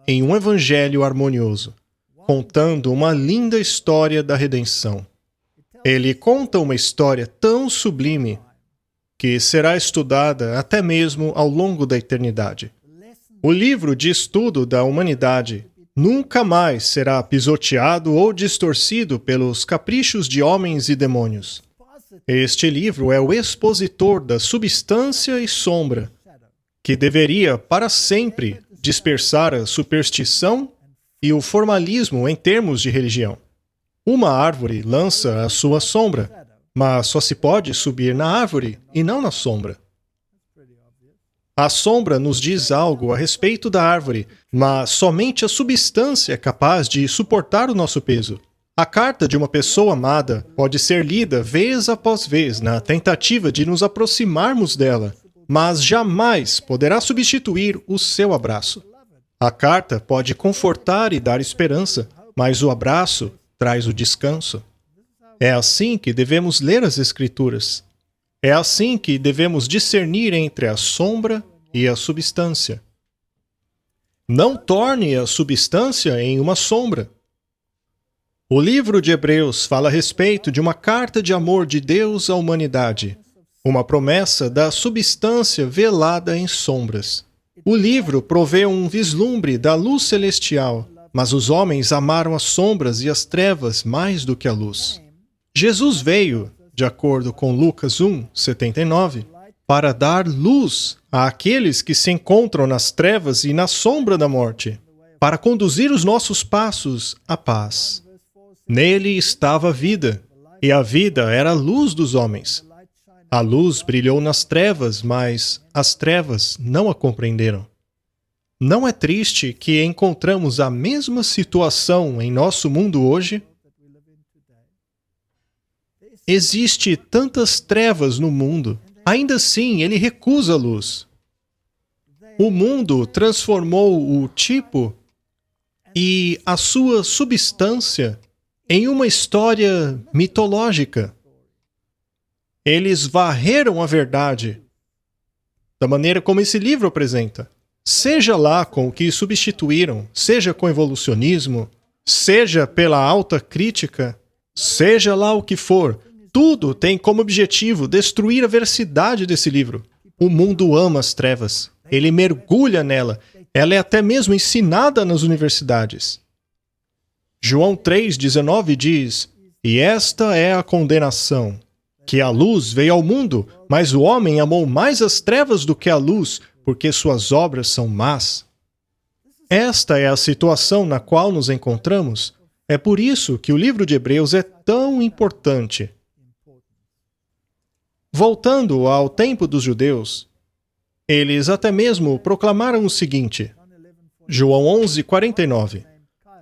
em um evangelho harmonioso, contando uma linda história da redenção. Ele conta uma história tão sublime que será estudada até mesmo ao longo da eternidade. O livro de estudo da humanidade nunca mais será pisoteado ou distorcido pelos caprichos de homens e demônios. Este livro é o expositor da substância e sombra, que deveria, para sempre, dispersar a superstição e o formalismo em termos de religião. Uma árvore lança a sua sombra, mas só se pode subir na árvore e não na sombra. A sombra nos diz algo a respeito da árvore, mas somente a substância é capaz de suportar o nosso peso. A carta de uma pessoa amada pode ser lida vez após vez na tentativa de nos aproximarmos dela, mas jamais poderá substituir o seu abraço. A carta pode confortar e dar esperança, mas o abraço traz o descanso. É assim que devemos ler as Escrituras. É assim que devemos discernir entre a sombra e a substância. Não torne a substância em uma sombra. O livro de Hebreus fala a respeito de uma carta de amor de Deus à humanidade, uma promessa da substância velada em sombras. O livro provê um vislumbre da luz celestial, mas os homens amaram as sombras e as trevas mais do que a luz. Jesus veio, de acordo com Lucas 1:79, para dar luz àqueles que se encontram nas trevas e na sombra da morte, para conduzir os nossos passos à paz. Nele estava a vida, e a vida era a luz dos homens. A luz brilhou nas trevas, mas as trevas não a compreenderam. Não é triste que encontramos a mesma situação em nosso mundo hoje? Existe tantas trevas no mundo. Ainda assim, ele recusa a luz. O mundo transformou o tipo e a sua substância em uma história mitológica. Eles varreram a verdade da maneira como esse livro apresenta. Seja lá com o que substituíram, seja com evolucionismo, seja pela alta crítica, seja lá o que for, tudo tem como objetivo destruir a veracidade desse livro. O mundo ama as trevas. Ele mergulha nela. Ela é até mesmo ensinada nas universidades. João 3,19 diz: "E esta é a condenação, que a luz veio ao mundo, mas o homem amou mais as trevas do que a luz, porque suas obras são más." Esta é a situação na qual nos encontramos. É por isso que o livro de Hebreus é tão importante. Voltando ao tempo dos judeus, eles até mesmo proclamaram o seguinte, João 11:49.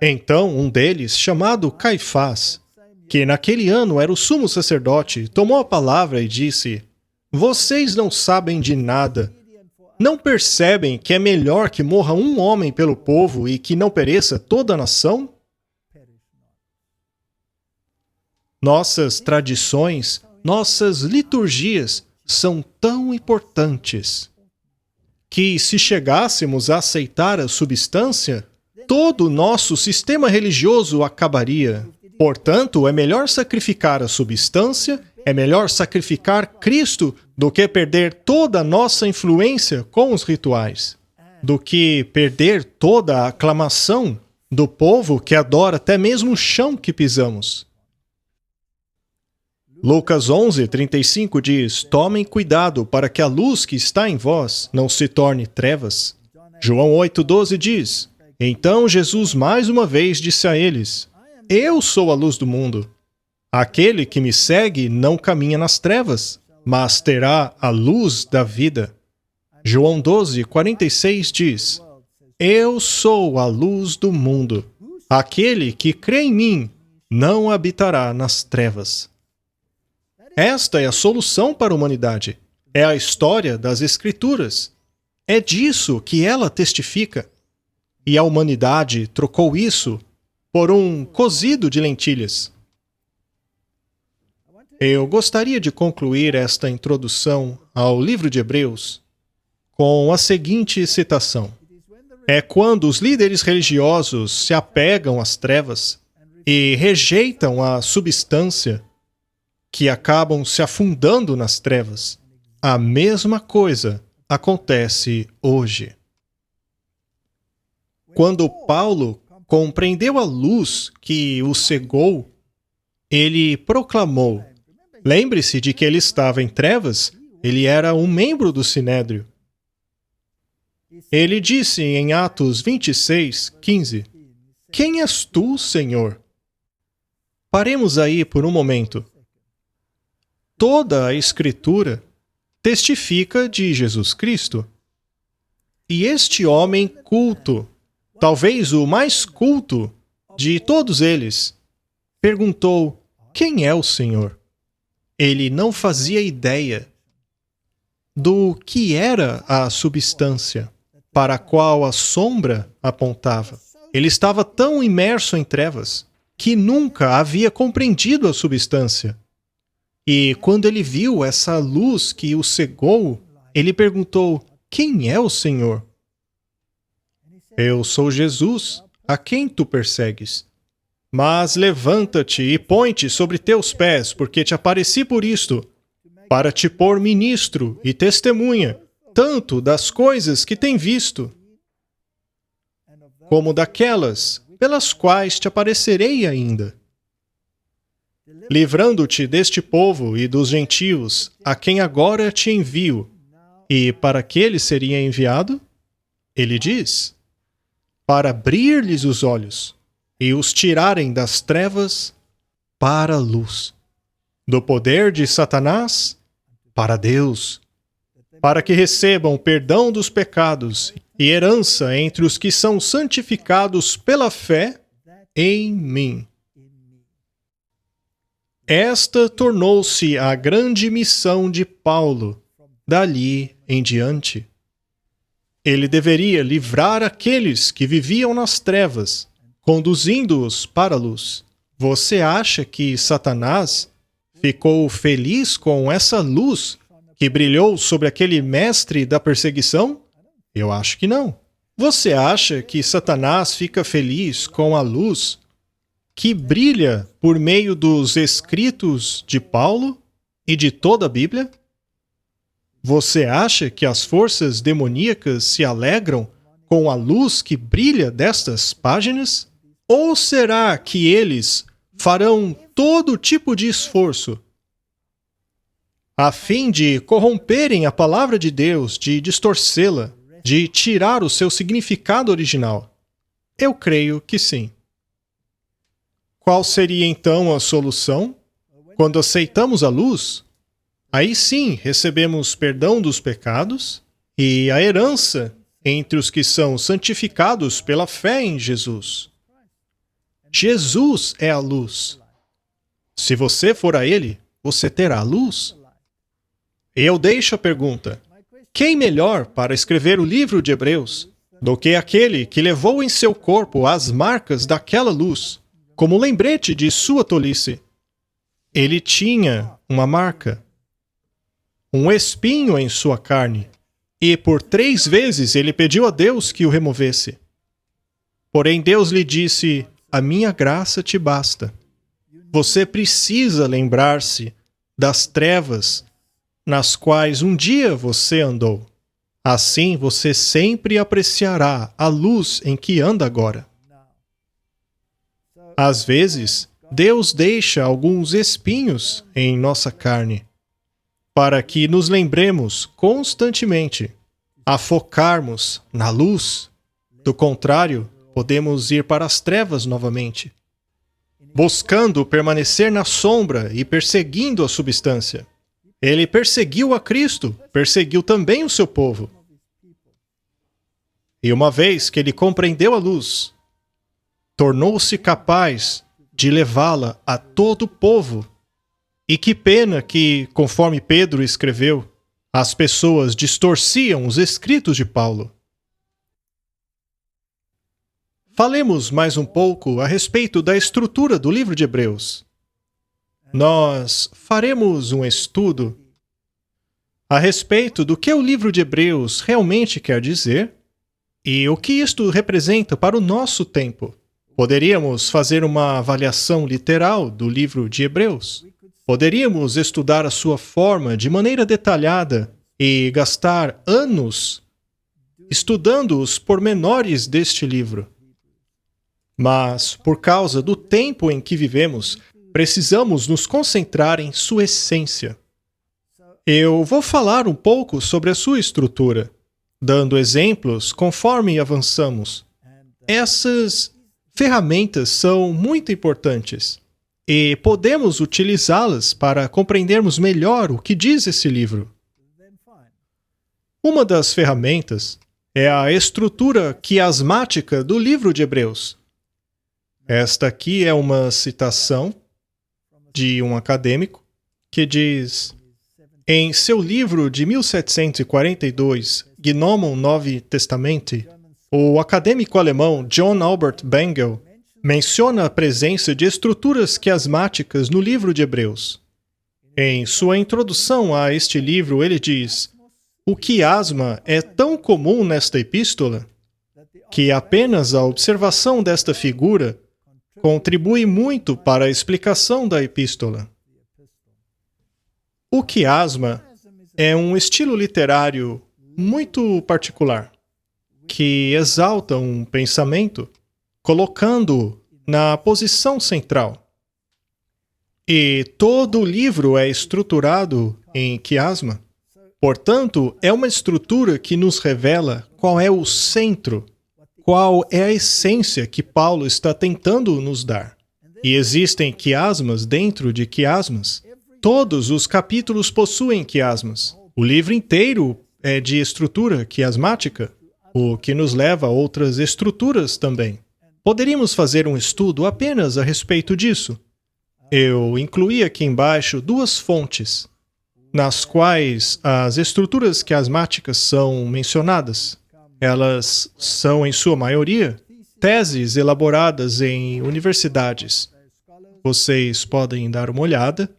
Então um deles, chamado Caifás, que naquele ano era o sumo sacerdote, tomou a palavra e disse: "Vocês não sabem de nada. Não percebem que é melhor que morra um homem pelo povo e que não pereça toda a nação?" Nossas tradições, nossas liturgias são tão importantes que, se chegássemos a aceitar a substância, todo o nosso sistema religioso acabaria. Portanto, é melhor sacrificar a substância, é melhor sacrificar Cristo do que perder toda a nossa influência com os rituais, do que perder toda a aclamação do povo que adora até mesmo o chão que pisamos. Lucas 11:35 diz: "Tomem cuidado para que a luz que está em vós não se torne trevas." João 8:12 diz: "Então Jesus mais uma vez disse a eles: Eu sou a luz do mundo. Aquele que me segue não caminha nas trevas, mas terá a luz da vida." João 12:46 diz: "Eu sou a luz do mundo. Aquele que crê em mim não habitará nas trevas." Esta é a solução para a humanidade. É a história das Escrituras. É disso que ela testifica. E a humanidade trocou isso por um cozido de lentilhas. Eu gostaria de concluir esta introdução ao livro de Hebreus com a seguinte citação. É quando os líderes religiosos se apegam às trevas e rejeitam a substância que acabam se afundando nas trevas. A mesma coisa acontece hoje. Quando Paulo compreendeu a luz que o cegou, ele proclamou. Lembre-se de que ele estava em trevas, ele era um membro do Sinédrio. Ele disse em Atos 26:15, "Quem és tu, Senhor?" Paremos aí por um momento. Toda a Escritura testifica de Jesus Cristo. E este homem culto, talvez o mais culto de todos eles, perguntou: "Quem é o Senhor?" Ele não fazia ideia do que era a substância para a qual a sombra apontava. Ele estava tão imerso em trevas que nunca havia compreendido a substância. E quando ele viu essa luz que o cegou, ele perguntou: "Quem é o Senhor?" "Eu sou Jesus, a quem tu persegues. Mas levanta-te e põe-te sobre teus pés, porque te apareci por isto, para te pôr ministro e testemunha, tanto das coisas que tem visto, como daquelas pelas quais te aparecerei ainda, livrando-te deste povo e dos gentios, a quem agora te envio." E para que ele seria enviado? Ele diz: "Para abrir-lhes os olhos e os tirarem das trevas para a luz, do poder de Satanás para Deus, para que recebam o perdão dos pecados e herança entre os que são santificados pela fé em mim. Esta tornou-se a grande missão de Paulo, dali em diante. Ele deveria livrar aqueles que viviam nas trevas, conduzindo-os para a luz. Você acha que Satanás ficou feliz com essa luz que brilhou sobre aquele mestre da perseguição? Eu acho que não. Você acha que Satanás fica feliz com a luz que brilha por meio dos escritos de Paulo e de toda a Bíblia? Você acha que as forças demoníacas se alegram com a luz que brilha destas páginas? Ou será que eles farão todo tipo de esforço a fim de corromperem a palavra de Deus, de distorcê-la, de tirar o seu significado original? Eu creio que sim. Qual seria então a solução? Quando aceitamos a luz, aí sim recebemos perdão dos pecados e a herança entre os que são santificados pela fé em Jesus. Jesus é a luz. Se você for a Ele, você terá a luz. Eu deixo a pergunta: quem melhor para escrever o livro de Hebreus do que aquele que levou em seu corpo as marcas daquela luz, como lembrete de sua tolice? Ele tinha uma marca, um espinho em sua carne, e por 3 vezes ele pediu a Deus que o removesse. Porém, Deus lhe disse: a minha graça te basta. Você precisa lembrar-se das trevas nas quais um dia você andou. Assim você sempre apreciará a luz em que anda agora. Às vezes, Deus deixa alguns espinhos em nossa carne, para que nos lembremos constantemente a focarmos na luz. Do contrário, podemos ir para as trevas novamente, buscando permanecer na sombra e perseguindo a substância. Ele perseguiu a Cristo, perseguiu também o seu povo. E uma vez que ele compreendeu a luz, tornou-se capaz de levá-la a todo o povo. E que pena que, conforme Pedro escreveu, as pessoas distorciam os escritos de Paulo. Falemos mais um pouco a respeito da estrutura do livro de Hebreus. Nós faremos um estudo a respeito do que o livro de Hebreus realmente quer dizer e o que isto representa para o nosso tempo. Poderíamos fazer uma avaliação literal do livro de Hebreus. Poderíamos estudar a sua forma de maneira detalhada e gastar anos estudando os pormenores deste livro. Mas, por causa do tempo em que vivemos, precisamos nos concentrar em sua essência. Eu vou falar um pouco sobre a sua estrutura, dando exemplos conforme avançamos. Essas ferramentas são muito importantes e podemos utilizá-las para compreendermos melhor o que diz esse livro. Uma das ferramentas é a estrutura quiasmática do livro de Hebreus. Esta aqui é uma citação de um acadêmico que diz: em seu livro de 1742, Gnomon Novi Testamente, o acadêmico alemão John Albert Bengel menciona a presença de estruturas quiasmáticas no livro de Hebreus. Em sua introdução a este livro, ele diz: o quiasma é tão comum nesta epístola que apenas a observação desta figura contribui muito para a explicação da epístola. O quiasma é um estilo literário muito particular, que exalta um pensamento, colocando-o na posição central. E todo o livro é estruturado em quiasma. Portanto, é uma estrutura que nos revela qual é o centro, qual é a essência que Paulo está tentando nos dar. E existem quiasmas dentro de quiasmas. Todos os capítulos possuem quiasmas. O livro inteiro é de estrutura quiasmática, o que nos leva a outras estruturas também. Poderíamos fazer um estudo apenas a respeito disso. Eu incluí aqui embaixo 2 fontes, nas quais as estruturas quiasmáticas são mencionadas. Elas são, em sua maioria, teses elaboradas em universidades. Vocês podem dar uma olhada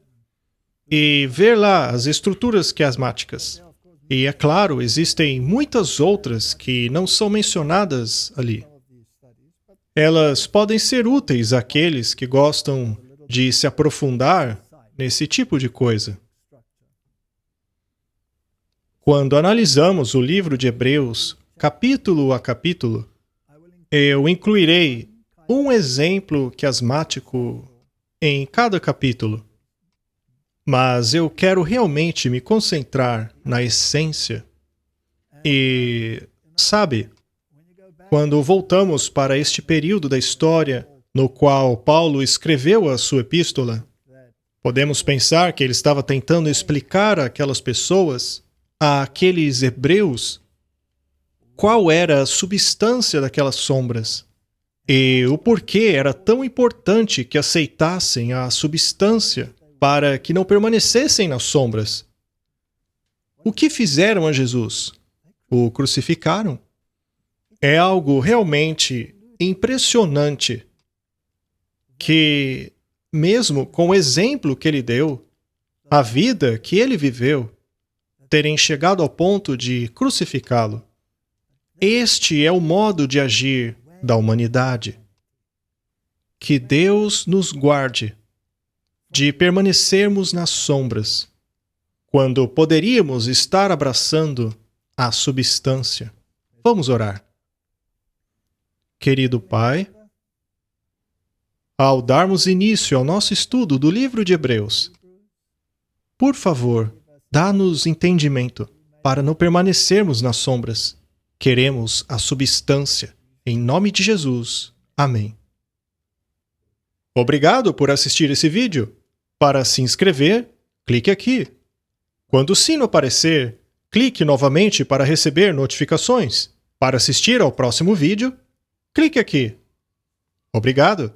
e ver lá as estruturas quiasmáticas. E, é claro, existem muitas outras que não são mencionadas ali. Elas podem ser úteis àqueles que gostam de se aprofundar nesse tipo de coisa. Quando analisamos o livro de Hebreus, capítulo a capítulo, eu incluirei um exemplo quiasmático em cada capítulo. Mas eu quero realmente me concentrar na essência. E, sabe, quando voltamos para este período da história no qual Paulo escreveu a sua epístola, podemos pensar que ele estava tentando explicar àquelas pessoas, àqueles hebreus, qual era a substância daquelas sombras e o porquê era tão importante que aceitassem a substância para que não permanecessem nas sombras. O que fizeram a Jesus? O crucificaram. É algo realmente impressionante que, mesmo com o exemplo que ele deu, a vida que ele viveu, terem chegado ao ponto de crucificá-lo. Este é o modo de agir da humanidade. Que Deus nos guarde de permanecermos nas sombras, quando poderíamos estar abraçando a substância. Vamos orar. Querido Pai, ao darmos início ao nosso estudo do livro de Hebreus, por favor, dá-nos entendimento para não permanecermos nas sombras. Queremos a substância. Em nome de Jesus. Amém. Obrigado por assistir esse vídeo. Para se inscrever, clique aqui. Quando o sino aparecer, clique novamente para receber notificações. Para assistir ao próximo vídeo, clique aqui. Obrigado.